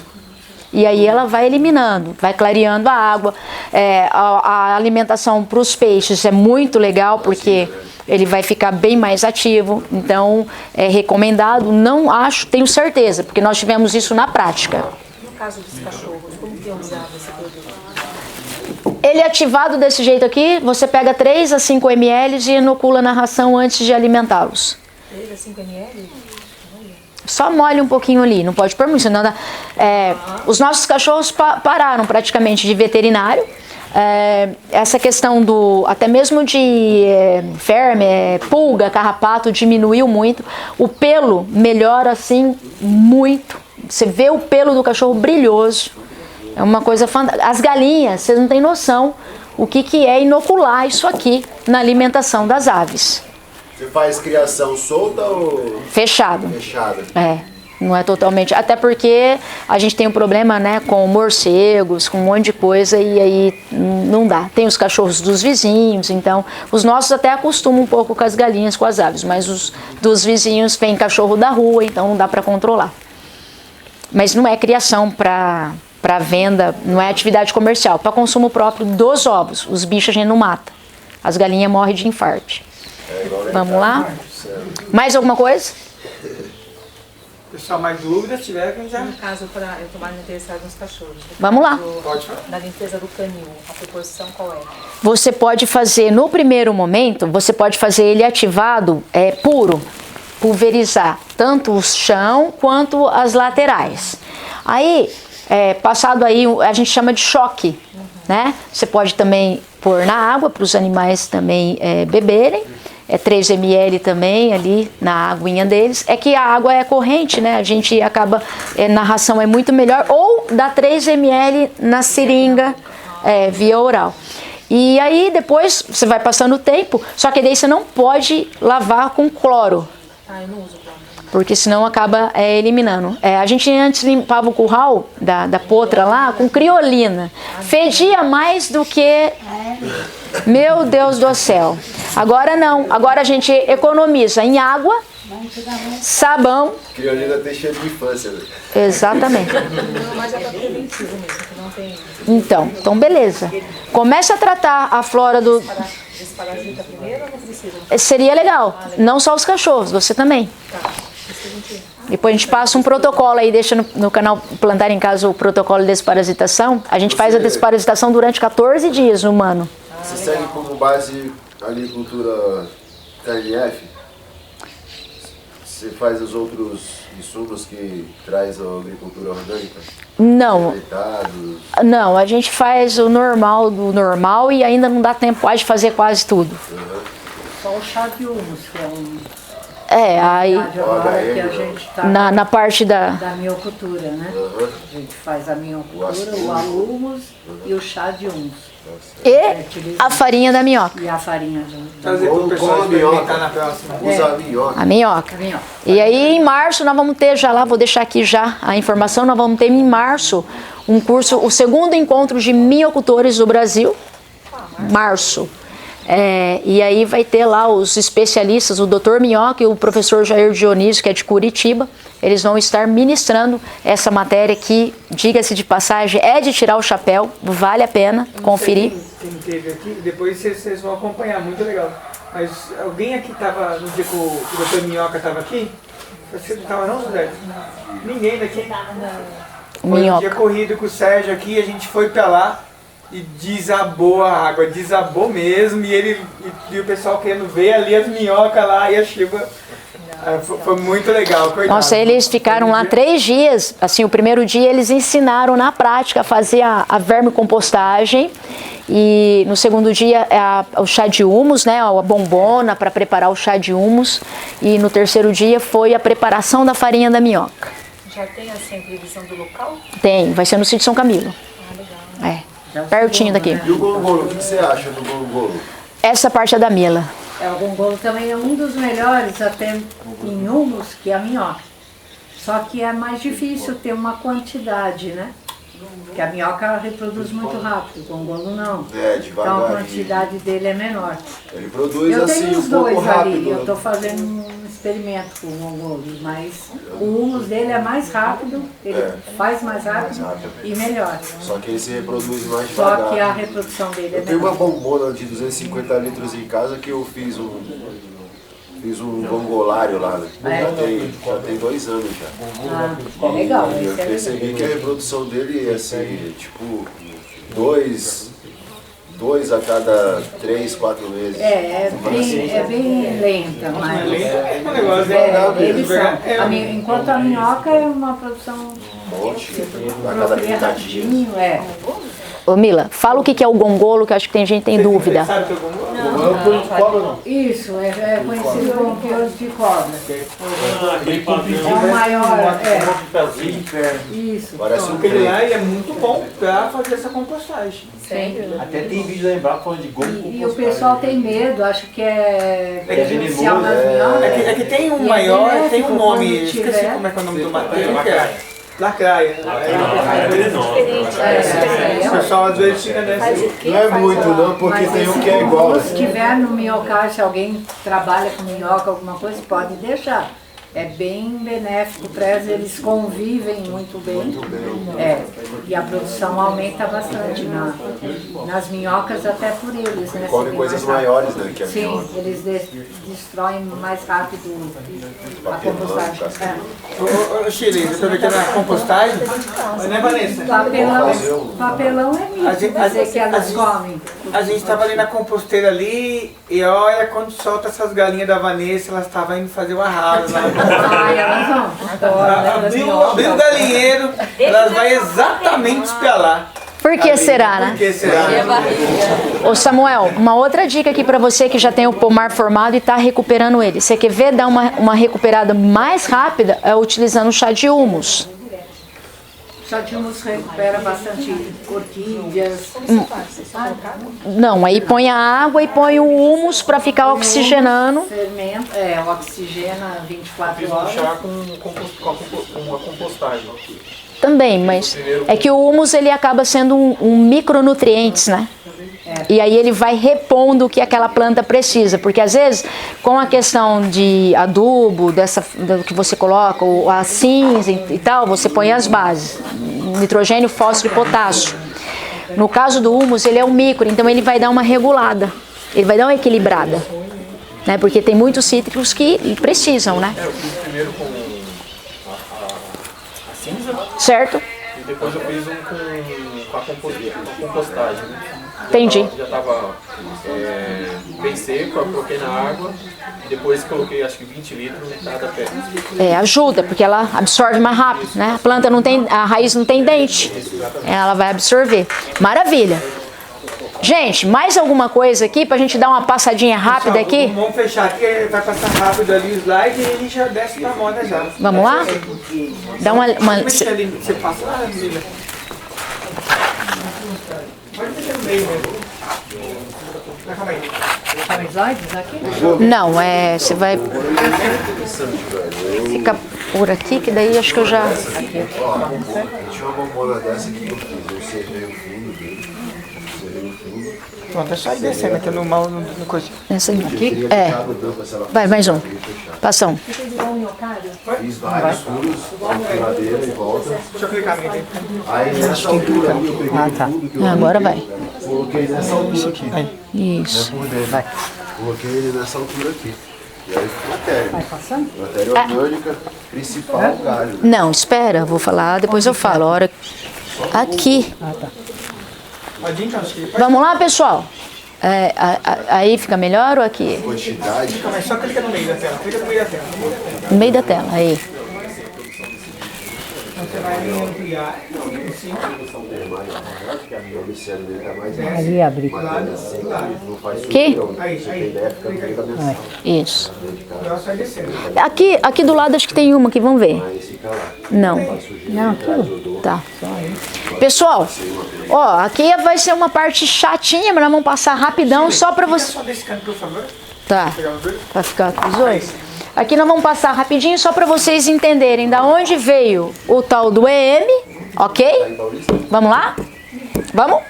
E aí ela vai eliminando, vai clareando a água. A alimentação para os peixes é muito legal, porque ele vai ficar bem mais ativo. Então, é recomendado, não acho, tenho certeza, porque nós tivemos isso na prática.
No caso dos cachorros, como que eu usava esse produto?
Ele é ativado desse jeito aqui, você pega 3 a 5 ml e inocula na ração antes de alimentá-los.
3 a 5 ml?
Só molha um pouquinho ali, não pode pôr muito, senão dá. Os nossos cachorros pararam praticamente de veterinário. Essa questão até mesmo de verme, pulga, carrapato diminuiu muito. O pelo melhora assim muito. Você vê o pelo do cachorro brilhoso. É uma coisa fantástica. As galinhas, vocês não têm noção o que é inocular isso aqui na alimentação das aves.
Você faz criação solta ou
fechado?
Fechada.
Não é totalmente. Até porque a gente tem um problema, né, com morcegos, com um monte de coisa, e aí não dá. Tem os cachorros dos vizinhos, então os nossos até acostumam um pouco com as galinhas, com as aves, mas os dos vizinhos vem cachorro da rua, então não dá para controlar. Mas não é criação para venda, não é atividade comercial, para consumo próprio dos ovos. Os bichos a gente não mata. As galinhas morrem de infarto. Vamos lá? Mais alguma coisa?
Pessoal, mais dúvidas, tiver que já...
No caso, para eu tomar interessado nos cachorros.
Vamos lá.
Pode falar.
Na limpeza do canil, a proporção qual é?
Você pode fazer, no primeiro momento, você pode fazer ele ativado puro, pulverizar tanto o chão quanto as laterais. Aí, passado aí, a gente chama de choque, né? Você pode também pôr na água para os animais também beberem. 3 ml também ali na aguinha deles. É que a água é corrente, né? A gente acaba, na ração é muito melhor. Ou dá 3 ml na seringa via oral. E aí depois você vai passando o tempo, só que daí você não pode lavar com cloro.
Eu não uso cloro.
Porque senão acaba eliminando. A gente antes limpava o curral da potra lá com criolina. Fedia mais do que... Meu Deus do céu. Agora não. Agora a gente economiza em água sabão.
Criolina tem cheiro de infância, né?
Exatamente.
Não, mas é para preventivo mesmo, que não tem
Então beleza. Comece a tratar a flora do...
esse parasita primeiro ou não precisa?
Seria legal. Não só os cachorros, você também.
Tá. Isso que a gente...
Depois a gente passa um protocolo aí, deixa no canal Plantar em Casa o protocolo de desparasitação. A gente faz a desparasitação durante 14 dias no humano.
Você segue como base a agricultura KNF? Você faz os outros insumos que traz a agricultura orgânica?
Não,
Fermentados?
não, a gente faz o normal do normal e ainda não dá tempo de fazer quase tudo.
Só o chá de humus, que é um...
Aí
agora que a gente está
na parte da...
miocultura, né? A gente faz a miocultura, o humus e o chá de humus.
E a farinha da minhoca.
E a farinha de
Trazer pro pessoal experimentar na próxima.
Usa a minhoca.
A minhoca.
minhoca.
E aí em março nós vamos ter já lá, vou deixar aqui já a informação, nós vamos ter em março um curso, o segundo encontro de minhocultores do Brasil. Março. E aí vai ter lá os especialistas, o Dr. Minhoca e o professor Jair Dionísio, que é de Curitiba. Eles vão estar ministrando essa matéria que, diga-se de passagem, é de tirar o chapéu, vale a pena conferir.
Quem teve aqui, depois vocês vão acompanhar, muito legal. Mas alguém aqui estava, no dia que o Dr. Minhoca estava aqui? Você não estava não, José? Ninguém daqui? Foi um dia corrido com o Sérgio aqui, a gente foi pra lá. E desabou a água, desabou mesmo, e o pessoal querendo ver ali as minhocas lá e a chuva. Foi muito legal, coitado.
Nossa, eles ficaram lá 3 dias, assim, o primeiro dia eles ensinaram na prática a fazer a vermicompostagem, e no segundo dia o chá de humus, né, a bombona para preparar o chá de humus, e no terceiro dia foi a preparação da farinha da minhoca.
Já tem assim a previsão do local?
Tem, vai ser no sítio São Camilo.
Legal.
Pertinho daqui.
E o gongolo, o que você acha do gongolo?
Essa parte é da Mila.
O gongolo também é um dos melhores, até em humus, que é a minhoca. Só que é mais difícil ter uma quantidade, né? Porque a minhoca reproduz muito rápido, o gongolo não.
Devagar.
Então a quantidade dele é menor.
Ele produz
Eu
assim
tenho os
um pouco
dois
rápido.
ali, eu estou fazendo um experimento com o gongolo, mas o humus dele é mais rápido, ele faz mais rápido e melhor.
Só que ele se reproduz mais
Só
devagar.
que a reprodução dele é
Eu tenho uma
menor.
bombona de 250 litros em casa que eu fiz um gongolário lá. Já tem 2 anos já.
Legal,
E eu
esse é
percebi que a reprodução dele é assim, tipo, 2 a cada 3, 4 meses.
É bem lenta, mas
O negócio é
eles são. Enquanto a minhoca é uma produção
A cada pintadinho.
rapidinho,
Ô Mila, fala o que é o gongolo, que eu acho que tem gente que tem dúvida.
Sabe o que eu vou?
Isso, é conhecido como piolho de cobra.
Aquele padrão.
É o maior, isso.
Parece um
Aquele
trem.
lá ele é muito bom pra fazer essa compostagem.
Sério?
Até tem vídeo lá embaixo falando de gongo.
E o pessoal tem medo, acho que é
É
prejudicial nas
venenoso,
minhocas.
É que tem um
E é
maior,
benéfico
tem um
quando
nome, esqueci
tiver.
como é que é o nome do material.
Lacraia.
Lacraia. O pessoal às vezes fica nessa.
Faz o quê?
Não é
Faz
muito não, porque
Mas
tem um
esse
que é igual.
humus, se tiver no minhocário, se alguém trabalha com minhoca, alguma coisa, pode deixar. É bem benéfico para eles convivem muito bem. E a produção aumenta bastante nas minhocas, até por eles, né?
Come
serem
coisas
mais rápidos.
maiores, né, que a
Sim,
minhoca.
eles destroem mais rápido a
Papelão,
compostagem.
casca.
Ô Chile, eu tô aqui na compostagem. Né, Vanessa?
Papelão é mito dizer que elas comem.
A gente tava ali na composteira ali e olha, quando solta essas galinhas da Vanessa, elas estavam indo fazer o arraso lá.
Ai, elas vão.
Abriu o galinheiro, elas vão exatamente pra lá.
Por que será,
Por
né?
que será?
Ô Samuel, uma outra dica aqui pra você que já tem o pomar formado e tá recuperando ele. Você quer ver dar uma recuperada mais rápida? É utilizando o chá de humus.
Chá de humus recupera bastante orquídeas.
Não, aí põe a água e põe o humus pra ficar oxigenando.
Fermento, oxigena 24
Fiz um
horas.
chá com uma compostagem.
Também, mas é que o humus ele acaba sendo um micronutrientes, né? E aí ele vai repondo o que aquela planta precisa, porque às vezes com a questão de adubo, do que você coloca, a cinza e tal, você põe as bases, nitrogênio, fósforo e potássio. No caso do humus, ele é um micro, então ele vai dar uma regulada, ele vai dar uma equilibrada, né? Porque tem muitos cítricos que precisam, né?
Eu fiz primeiro com a cinza.
Certo?
E depois eu fiz um com a compostagem, né?
Entendi.
Já estava bem seco, eu coloquei na água e depois coloquei acho que 20 litros em cada pé.
Ajuda, porque ela absorve mais rápido, né? A planta não tem, a raiz não tem dente, ela vai absorver. Maravilha. Gente, mais alguma coisa aqui pra gente dar uma passadinha rápida aqui?
Vamos fechar aqui, vai passar rápido ali o slide e ele já desce pra moda já.
Vamos lá? Dá uma...
Você passa lá, Mila? Pode deixar no meio mesmo. Calma aí.
São slides aqui?
Não, você vai ficar por aqui, que daí acho que eu já...
Tinha uma bombona dessa que eu fiz, eu serrei o fundo dele.
Pronto, é só ir descendo aqui no coisa.
Essa aqui? Vai, mais um. Passa um.
Fiz vários furos, madeira e volta.
Deixa eu clicar aqui.
Aí nessa altura ali eu peguei o fundo que eu
Agora vai.
coloquei nessa altura aqui.
Isso.
Coloquei ele nessa altura aqui. E aí matéria.
Vai passando?
Matéria orgânica, principal galho.
Não, espera, vou falar, depois eu falo. A hora... Aqui.
Pode ir, então,
Vamos lá, pessoal? Aí fica melhor ou aqui?
Quantidade.
Calma aí, só clica no meio da tela. Clica no meio da tela.
No meio da tela, aí.
Você vai ampliar em cima.
Ali abrir.
Aqui?
Aí.
Isso.
Agora sai descendo.
Aqui do lado acho que tem uma aqui, vamos ver. Não.
Não, aqui.
Tá. Pessoal, ó, aqui vai ser uma parte chatinha, mas nós vamos passar rapidão só pra você.
Só desse canto, por favor.
Tá. Pra ficar com os dois. Aqui nós vamos passar rapidinho só pra vocês entenderem da onde veio o tal do EM, ok? Vamos lá? Vamos?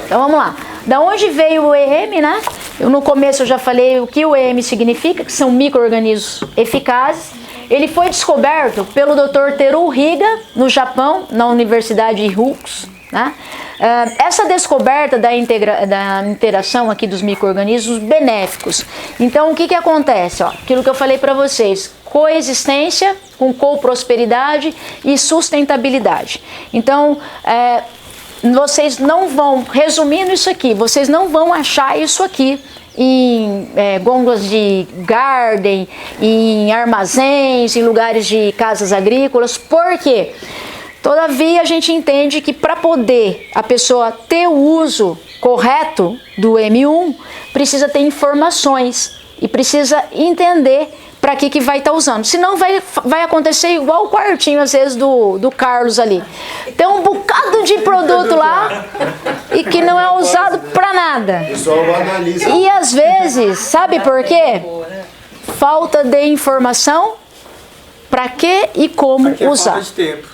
Então vamos lá. Da onde veio o EM, né? No começo eu já falei o que o EM significa, que são micro-organismos eficazes. Ele foi descoberto pelo Dr. Teru Higa, no Japão, na Universidade Ryukyu, né? Essa descoberta da interação aqui dos micro-organismos benéficos. Então, o que acontece? Aquilo que eu falei para vocês, coexistência com coprosperidade e sustentabilidade. Então, vocês não vão, resumindo isso aqui, vocês não vão achar isso aqui em gôndolas de garden, em armazéns, em lugares de casas agrícolas. Por quê? Todavia, a gente entende que para poder a pessoa ter o uso correto do M1, precisa ter informações e precisa entender para que vai estar usando. Senão vai acontecer igual o quartinho, às vezes, do Carlos ali. Tem um bocado de produto lá e que não é usado para nada. E às vezes, sabe por quê? Falta de informação. Para que e como usar.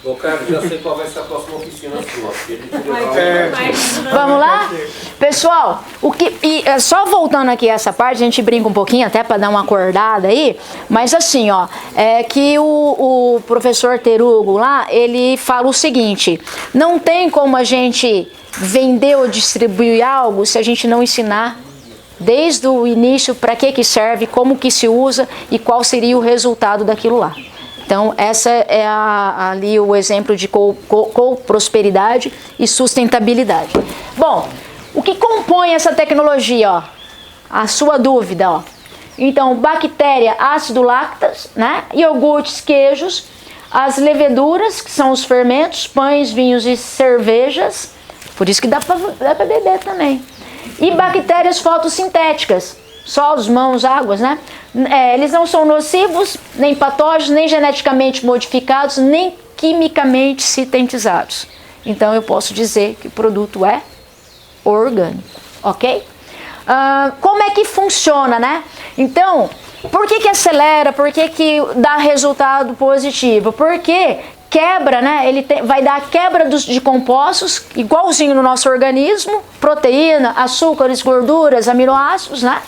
Ô, Carlos, já sei qual vai ser a próxima oficina sua.
Vamos lá? Pessoal, só voltando aqui essa parte, a gente brinca um pouquinho até para dar uma acordada aí, mas assim, ó, que o professor Terugo lá, ele fala o seguinte: não tem como a gente vender ou distribuir algo se a gente não ensinar desde o início para que serve, como que se usa e qual seria o resultado daquilo lá. Então, essa é ali o exemplo de prosperidade e sustentabilidade. Bom, o que compõe essa tecnologia, ó? A sua dúvida, ó. Então, bactéria, ácido lácteos, né? Iogurtes, queijos, as leveduras, que são os fermentos, pães, vinhos e cervejas. Por isso que dá para beber também. E bactérias fotossintéticas. Só os mãos, águas, né? Eles não são nocivos, nem patógenos, nem geneticamente modificados, nem quimicamente sintetizados. Então eu posso dizer que o produto é orgânico, ok? Como é que funciona, né? Então, por que acelera? Por que dá resultado positivo? Porque quebra, né? Vai dar a quebra de compostos, igualzinho no nosso organismo, proteína, açúcares, gorduras, aminoácidos, né?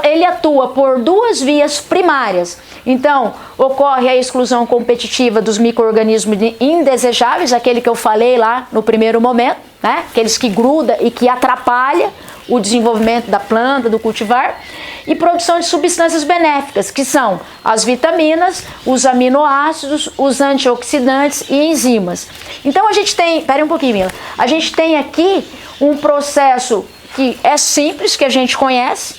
Ele atua por duas vias primárias. Então, ocorre a exclusão competitiva dos micro-organismos indesejáveis, aquele que eu falei lá no primeiro momento, né? Aqueles que grudam e que atrapalham o desenvolvimento da planta, do cultivar, e produção de substâncias benéficas, que são as vitaminas, os aminoácidos, os antioxidantes e enzimas. Então a gente tem, pera um pouquinho, Mila, a gente tem aqui um processo que é simples, que a gente conhece,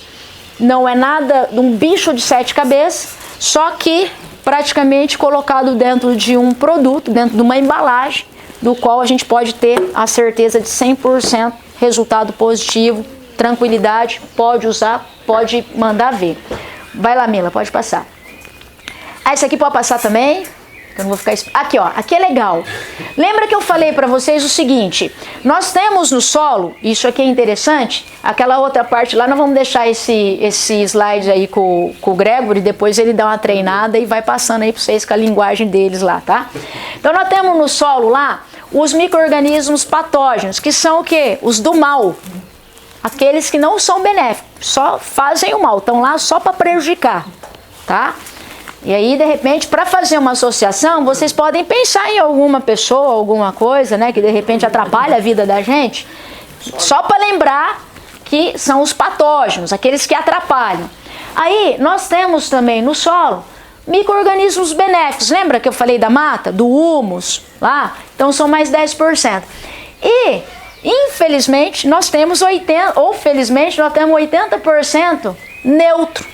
não é nada de um bicho de 7 cabeças, só que praticamente colocado dentro de um produto, dentro de uma embalagem, do qual a gente pode ter a certeza de 100% resultado positivo, tranquilidade, pode usar, pode mandar ver. Vai lá, Mila, pode passar. Esse aqui pode passar também, que eu não vou ficar... Aqui, ó, aqui é legal. Lembra que eu falei para vocês o seguinte, nós temos no solo, isso aqui é interessante, aquela outra parte lá, nós vamos deixar esse slide aí com o Gregory, depois ele dá uma treinada e vai passando aí para vocês com a linguagem deles lá, tá? Então nós temos no solo lá os micro-organismos patógenos, que são o quê? Os do mal. Aqueles que não são benéficos, só fazem o mal, estão lá só para prejudicar, tá? E aí, de repente, para fazer uma associação, vocês podem pensar em alguma pessoa, alguma coisa, né, que de repente atrapalha a vida da gente, só para lembrar que são os patógenos, aqueles que atrapalham. Aí, nós temos também no solo micro-organismos benéficos. Lembra que eu falei da mata, do humus, lá? Então, são mais 10%. E... infelizmente, nós temos 80% neutro.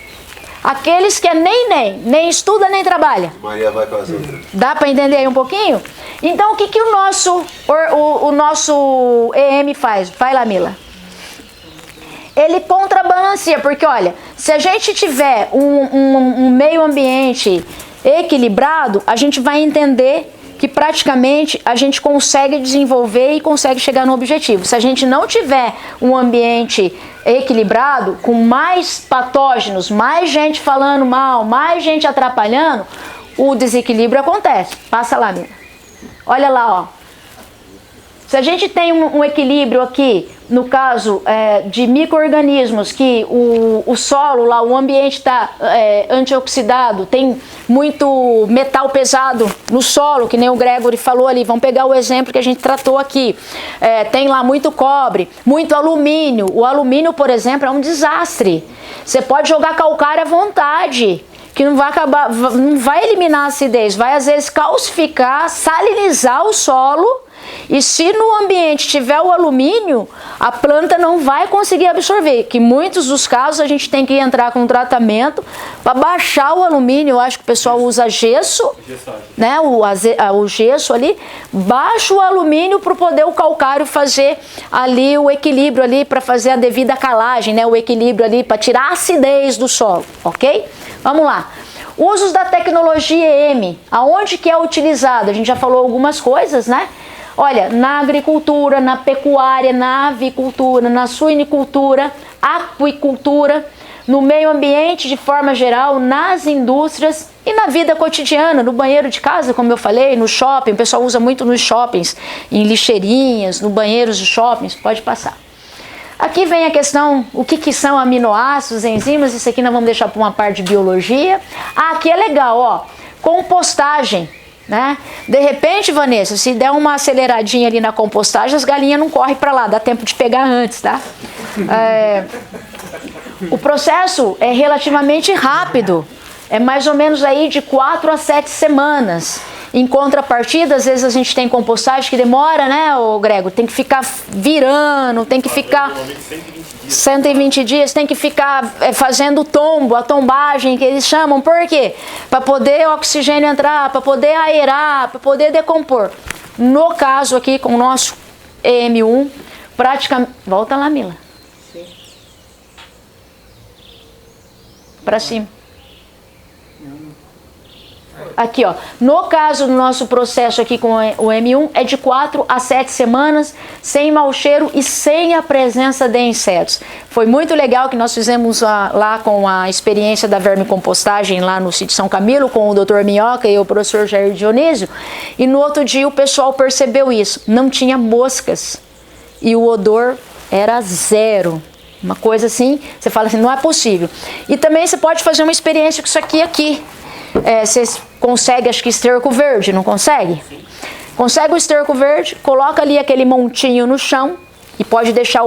Aqueles que é nem estuda nem trabalha.
Maria vai com as outras.
Dá para entender aí um pouquinho? Então, o que o nosso EM faz? Vai lá, Mila. Ele contrabalanceia, porque olha, se a gente tiver um meio ambiente equilibrado, a gente vai entender que praticamente a gente consegue desenvolver e consegue chegar no objetivo. Se a gente não tiver um ambiente equilibrado, com mais patógenos, mais gente falando mal, mais gente atrapalhando, o desequilíbrio acontece. Passa lá, Mina. Olha lá, ó. Se a gente tem um equilíbrio aqui, no caso de micro-organismos, que o solo lá, o ambiente está antioxidado, tem muito metal pesado no solo, que nem o Gregory falou ali, vamos pegar o exemplo que a gente tratou aqui. Tem lá muito cobre, muito alumínio. O alumínio, por exemplo, é um desastre. Você pode jogar calcário à vontade, que não vai acabar, não vai eliminar a acidez, vai às vezes calcificar, salinizar o solo. E se no ambiente tiver o alumínio, a planta não vai conseguir absorver, que em muitos dos casos a gente tem que entrar com um tratamento para baixar o alumínio. Eu acho que o pessoal usa gesso, né, o gesso ali, baixa o alumínio para poder o calcário fazer ali o equilíbrio ali, para fazer a devida calagem, né, o equilíbrio ali, para tirar a acidez do solo, ok? Vamos lá. Usos da tecnologia EM, aonde que é utilizado? A gente já falou algumas coisas, né? Olha, na agricultura, na pecuária, na avicultura, na suinicultura, aquicultura, no meio ambiente de forma geral, nas indústrias e na vida cotidiana, no banheiro de casa, como eu falei, no shopping, o pessoal usa muito nos shoppings, em lixeirinhas, no banheiros de shoppings, pode passar. Aqui vem a questão, o que são aminoácidos, enzimas, isso aqui nós vamos deixar para uma parte de biologia. Aqui é legal, ó, compostagem. Né? De repente, Vanessa, se der uma aceleradinha ali na compostagem, as galinhas não correm para lá, dá tempo de pegar antes, tá? O processo é relativamente rápido, é mais ou menos aí de 4 a 7 semanas. Em contrapartida, às vezes a gente tem compostagem que demora, né, ô Grego? Tem que ficar virando, tem que ficar 120 dias, tem que ficar fazendo tombo, a tombagem que eles chamam. Por quê? Para poder o oxigênio entrar, para poder aerar, para poder decompor. No caso aqui com o nosso EM1, praticamente... Volta lá, Mila. Para cima. Aqui, ó. No caso do nosso processo aqui com o M1, é de 4 a 7 semanas, sem mau cheiro e sem a presença de insetos. Foi muito legal que nós fizemos lá com a experiência da vermicompostagem lá no sítio São Camilo, com o Dr. Minhoca e o professor Jair Dionísio, e no outro dia o pessoal percebeu isso. Não tinha moscas e o odor era zero. Uma coisa assim, você fala assim, não é possível. E também você pode fazer uma experiência com isso aqui. Você consegue, acho que esterco verde, não consegue? Consegue o esterco verde, coloca ali aquele montinho no chão e pode deixar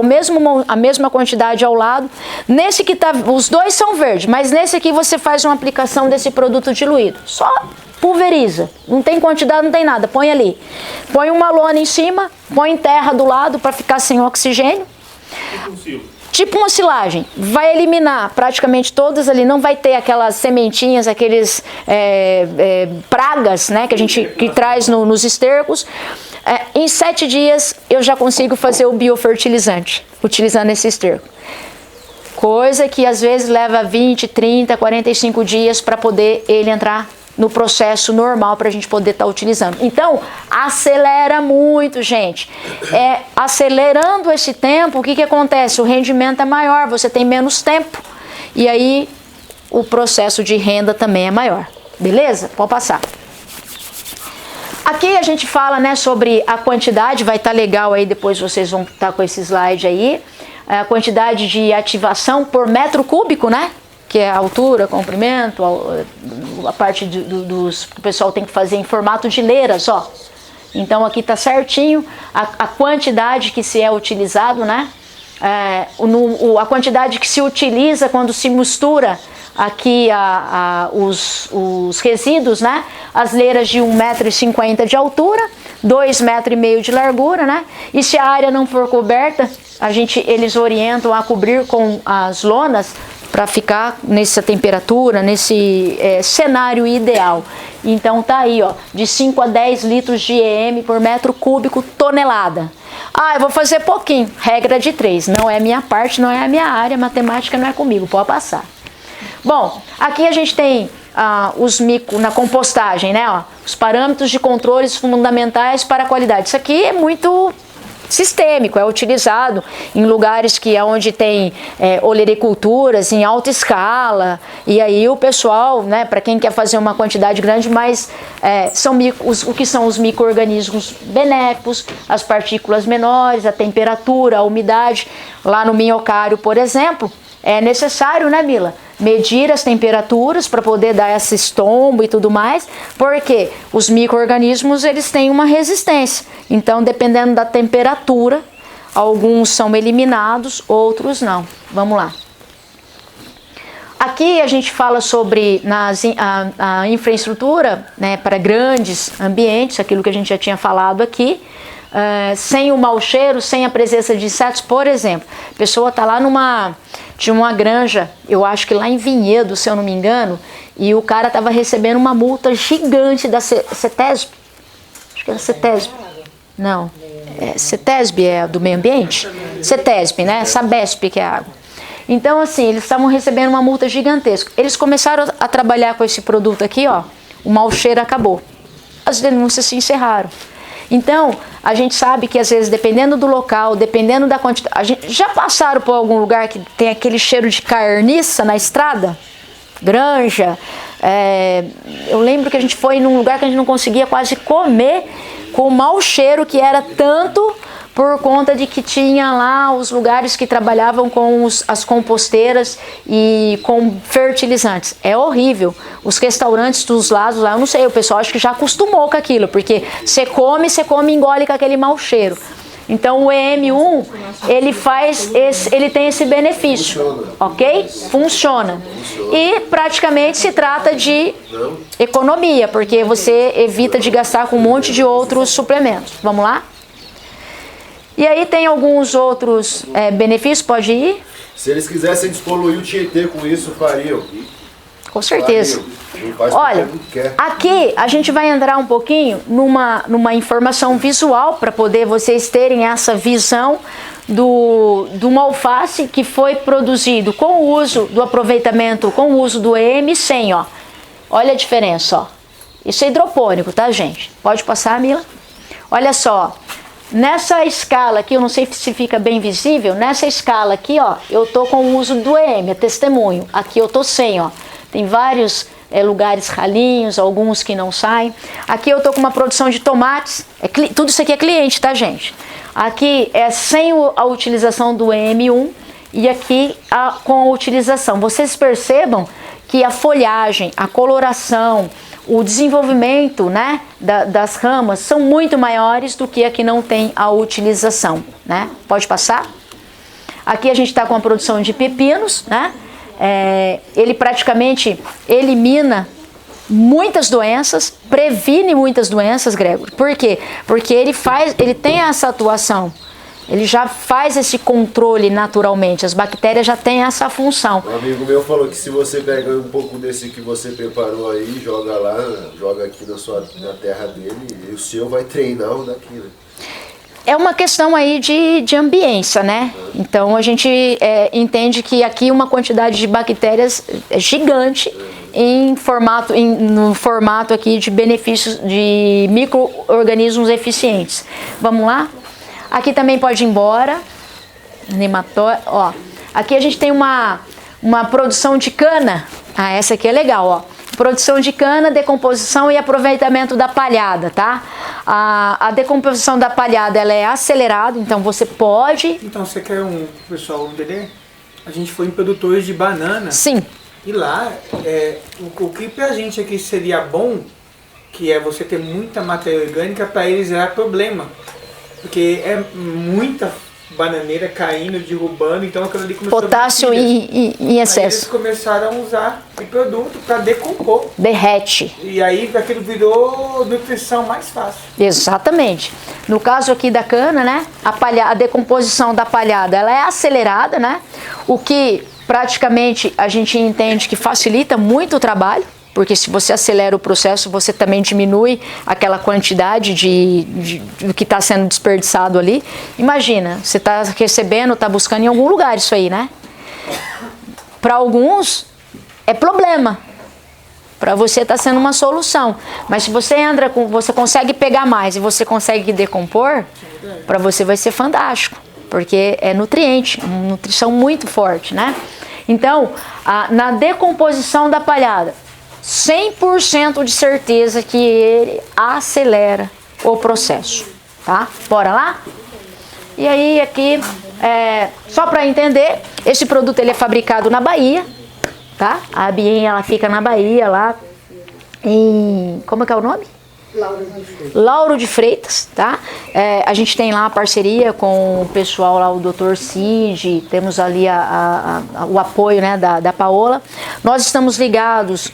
a mesma quantidade ao lado. Nesse que tá, os dois são verdes, mas nesse aqui você faz uma aplicação desse produto diluído. Só pulveriza, não tem quantidade, não tem nada, põe ali. Põe uma lona em cima, põe terra do lado para ficar sem oxigênio. Tipo uma silagem, vai eliminar praticamente todas ali, não vai ter aquelas sementinhas, aqueles pragas, né, que a gente traz nos estercos. Em 7 dias eu já consigo fazer o biofertilizante, utilizando esse esterco. Coisa que às vezes leva 20, 30, 45 dias para poder ele entrar no processo normal para a gente poder estar utilizando. Então, acelera muito, gente. Acelerando esse tempo, o que acontece? O rendimento é maior, você tem menos tempo. E aí, o processo de renda também é maior. Beleza? Pode passar. Aqui a gente fala, né, sobre a quantidade, vai estar legal aí, depois vocês vão estar com esse slide aí. A quantidade de ativação por metro cúbico, né? Que é a altura, comprimento, a parte dos que o pessoal tem que fazer em formato de leiras, ó. Então aqui tá certinho a quantidade que se é utilizado, né? A quantidade que se utiliza quando se mistura aqui os resíduos, né? As leiras de 1,50 m de altura, 2,5 m de largura, né? E se a área não for coberta, eles orientam a cobrir com as lonas para ficar nessa temperatura, nesse cenário ideal. Então tá aí, ó, de 5 a 10 litros de EM por metro cúbico tonelada. Eu vou fazer pouquinho, regra de 3, não é minha parte, não é a minha área, matemática não é comigo, pode passar. Bom, aqui a gente tem na compostagem, né, ó, os parâmetros de controles fundamentais para a qualidade. Isso aqui é muito sistêmico, é utilizado em lugares onde tem olericulturas em alta escala, e aí o pessoal, né, para quem quer fazer uma quantidade grande, mas o que são os micro-organismos benéficos, as partículas menores, a temperatura, a umidade. Lá no minhocário, por exemplo, é necessário, né, Mila, medir as temperaturas para poder dar esse estombo e tudo mais, porque os micro-organismos eles têm uma resistência. Então, dependendo da temperatura, alguns são eliminados, outros não. Vamos lá. Aqui a gente fala sobre a infraestrutura, né, para grandes ambientes, aquilo que a gente já tinha falado aqui. Sem o mau cheiro, sem a presença de insetos, por exemplo, a pessoa está lá tinha uma granja, eu acho que lá em Vinhedo, se eu não me engano, e o cara estava recebendo uma multa gigante da CETESB, acho que era CETESB, não, CETESB é do meio ambiente? CETESB, né, Sabesp que é a água. Então assim, eles estavam recebendo uma multa gigantesca, eles começaram a trabalhar com esse produto aqui, ó, o mau cheiro acabou, as denúncias se encerraram. Então, a gente sabe que às vezes, dependendo do local, dependendo da quantidade... Já passaram por algum lugar que tem aquele cheiro de carniça na estrada? Granja. Eu lembro que a gente foi num lugar que a gente não conseguia quase comer com o mau cheiro que era tanto por conta de que tinha lá os lugares que trabalhavam com as composteiras e com fertilizantes. É horrível. Os restaurantes dos lados lá, eu não sei, o pessoal acho que já acostumou com aquilo, porque você come e engole com aquele mau cheiro. Então o EM1, ele tem esse benefício, ok? Funciona. E praticamente se trata de economia, porque você evita de gastar com um monte de outros suplementos. Vamos lá? E aí tem alguns outros benefícios, pode ir?
Se eles quisessem despoluir o Tietê com isso, fariam.
Com certeza. Olha, aqui a gente vai entrar um pouquinho numa informação visual para poder vocês terem essa visão de uma alface que foi produzido com o uso do aproveitamento, com o uso do EM100, ó. Olha a diferença, ó. Isso é hidropônico, tá, gente? Pode passar, Mila? Olha só, nessa escala aqui, eu não sei se fica bem visível, nessa escala aqui, ó, eu tô com o uso do EM, é testemunho. Aqui eu tô sem, ó. Tem vários lugares ralinhos, alguns que não saem. Aqui eu tô com uma produção de tomates, tudo isso aqui é cliente, tá, gente? Aqui é sem a utilização do EM1 e aqui com a utilização. Vocês percebam que a folhagem, a coloração, o desenvolvimento, né, das ramas são muito maiores do que a que não tem a utilização, né? Pode passar? Aqui a gente está com a produção de pepinos, né? Ele praticamente elimina muitas doenças, previne muitas doenças, Gregor. Por quê? Porque ele tem essa atuação, ele já faz esse controle naturalmente, as bactérias já têm essa função.
Um amigo meu falou que se você pega um pouco desse que você preparou aí, joga lá, joga aqui na terra dele, e o seu vai treinar o daqui, né?
É uma questão aí de ambiência, né? Então a gente entende que aqui uma quantidade de bactérias é gigante no formato aqui de benefícios de micro-organismos eficientes. Vamos lá? Aqui também pode ir embora. Nematóide, ó. Aqui a gente tem uma produção de cana. Ah, essa aqui é legal, ó. Produção de cana, decomposição e aproveitamento da palhada, tá? A decomposição da palhada, ela é acelerada, então você pode...
Então, você quer pessoal entender? A gente foi em produtores de banana.
Sim.
E lá, o que pra gente aqui seria bom, que é você ter muita matéria orgânica, para eles era problema. Porque é muita bananeira caindo, derrubando, então aquilo ali começou
potássio em excesso.
Aí eles começaram a usar o produto para decompor.
Derrete.
E aí aquilo virou nutrição mais fácil.
Exatamente. No caso aqui da cana, né, a decomposição da palhada, ela é acelerada, né? O que praticamente a gente entende que facilita muito o trabalho, porque se você acelera o processo, você também diminui aquela quantidade do que está sendo desperdiçado ali. Imagina, você está recebendo, está buscando em algum lugar isso aí, né? Para alguns é problema, para você está sendo uma solução. Mas se você você consegue pegar mais e você consegue decompor, para você vai ser fantástico, porque é nutriente, uma nutrição muito forte, né? Então, na decomposição da palhada, 100% de certeza que ele acelera o processo, tá? Bora lá? E aí aqui, só para entender, esse produto ele é fabricado na Bahia, tá? A Abien, ela fica na Bahia, lá em... como é que é o nome? Lauro de Freitas, tá? A gente tem lá a parceria com o pessoal lá, o Dr. Cid, temos ali o apoio, né, da Paola. Nós estamos ligados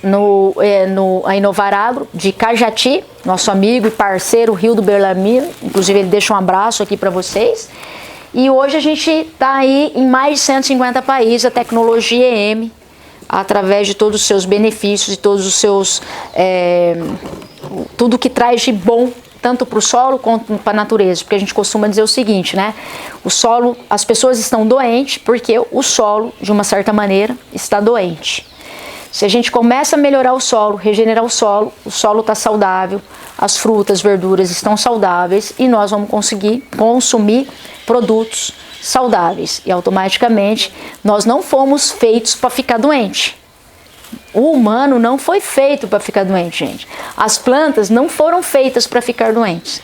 a Inovar Agro de Cajati, nosso amigo e parceiro Rio do Berlamino, inclusive ele deixa um abraço aqui para vocês. E hoje a gente está aí em mais de 150 países, a tecnologia EM, através de todos os seus benefícios e todos os seus... tudo que traz de bom, tanto para o solo quanto para a natureza, porque a gente costuma dizer o seguinte, né? O solo, as pessoas estão doentes porque o solo, de uma certa maneira, está doente. Se a gente começa a melhorar o solo, regenerar o solo está saudável, as frutas, verduras estão saudáveis e nós vamos conseguir consumir produtos saudáveis. E automaticamente nós não fomos feitos para ficar doente. O humano não foi feito para ficar doente, gente. As plantas não foram feitas para ficar doentes.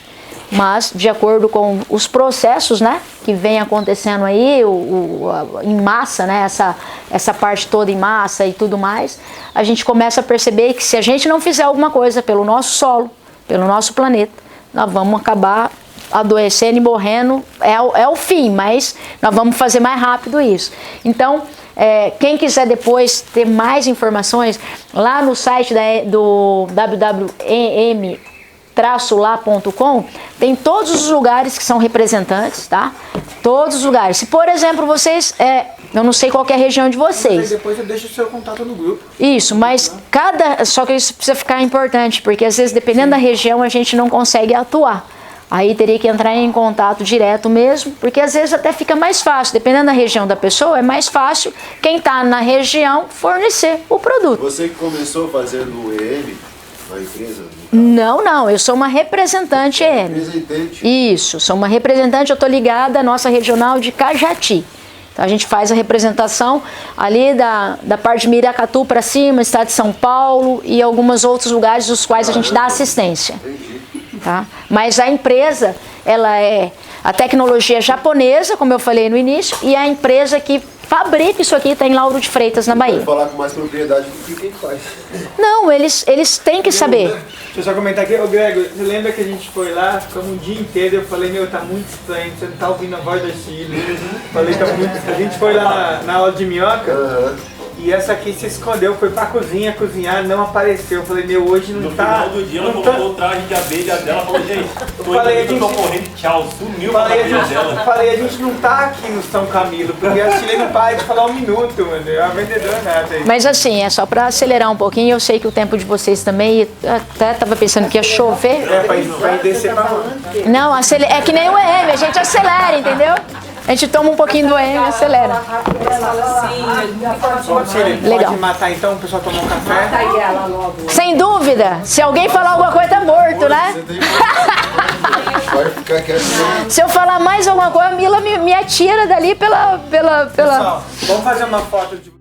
Mas, de acordo com os processos, né, que vem acontecendo aí, em massa, né, essa parte toda em massa e tudo mais, a gente começa a perceber que se a gente não fizer alguma coisa pelo nosso solo, pelo nosso planeta, nós vamos acabar adoecendo e morrendo. É o fim, mas nós vamos fazer mais rápido isso. Então, quem quiser depois ter mais informações, lá no site do www.em-lá.com tem todos os lugares que são representantes, tá? Todos os lugares. Se, por exemplo, vocês... eu não sei qual que é a região de vocês.
Depois eu deixo o seu contato no grupo.
Isso, mas só que isso precisa ficar importante, porque às vezes, dependendo da região, a gente não consegue atuar. Aí teria que entrar em contato direto mesmo, porque às vezes até fica mais fácil, dependendo da região da pessoa, é mais fácil quem está na região fornecer o produto.
Você que começou fazendo o EM, A empresa?
Não, eu sou uma representante EM.
Representante.
Isso, sou uma representante, eu estou ligada à nossa regional de Cajati. Então a gente faz a representação ali da parte de Miracatu para cima, estado de São Paulo e alguns outros lugares dos quais a gente dá assistência. Tá? Mas a empresa, ela é a tecnologia japonesa, como eu falei no início, e a empresa que fabrica isso aqui está em Lauro de Freitas, na Bahia.
Pode falar com mais propriedade do que quem faz.
Não, eles têm que saber.
Deixa eu só comentar aqui, ô Grego, você lembra que a gente foi lá, ficamos um dia inteiro, eu falei, meu, tá muito estranho, você não tá ouvindo a voz da Chile. Falei, tá muito estranho. A gente foi lá na aula de minhoca, e essa aqui se escondeu, foi pra cozinha cozinhar, não apareceu. Eu falei, meu, hoje não tá...
No final do dia ela colocou o traje de abelha dela e falou, gente, tô correndo, tchau, sumiu a abelha dela.
Falei, a gente não tá aqui no São Camilo, porque a Chile não para de falar um minuto, mano, é uma vendedora nada aí.
Mas assim, é só para acelerar um pouquinho, eu sei que o tempo de vocês também, até tava pensando que ia chover.
Vai descer pra lá.
Não, é que nem o EM, a gente acelera, entendeu? A gente toma um pouquinho do EM e acelera.
Legal. Pode matar então, o pessoal tomar um café?
Sem dúvida, se alguém falar alguma coisa, tá morto, né?
Vai ficar quieto.
Se eu falar mais alguma coisa, a Mila me atira dali pela...
Pessoal, vamos fazer uma foto de...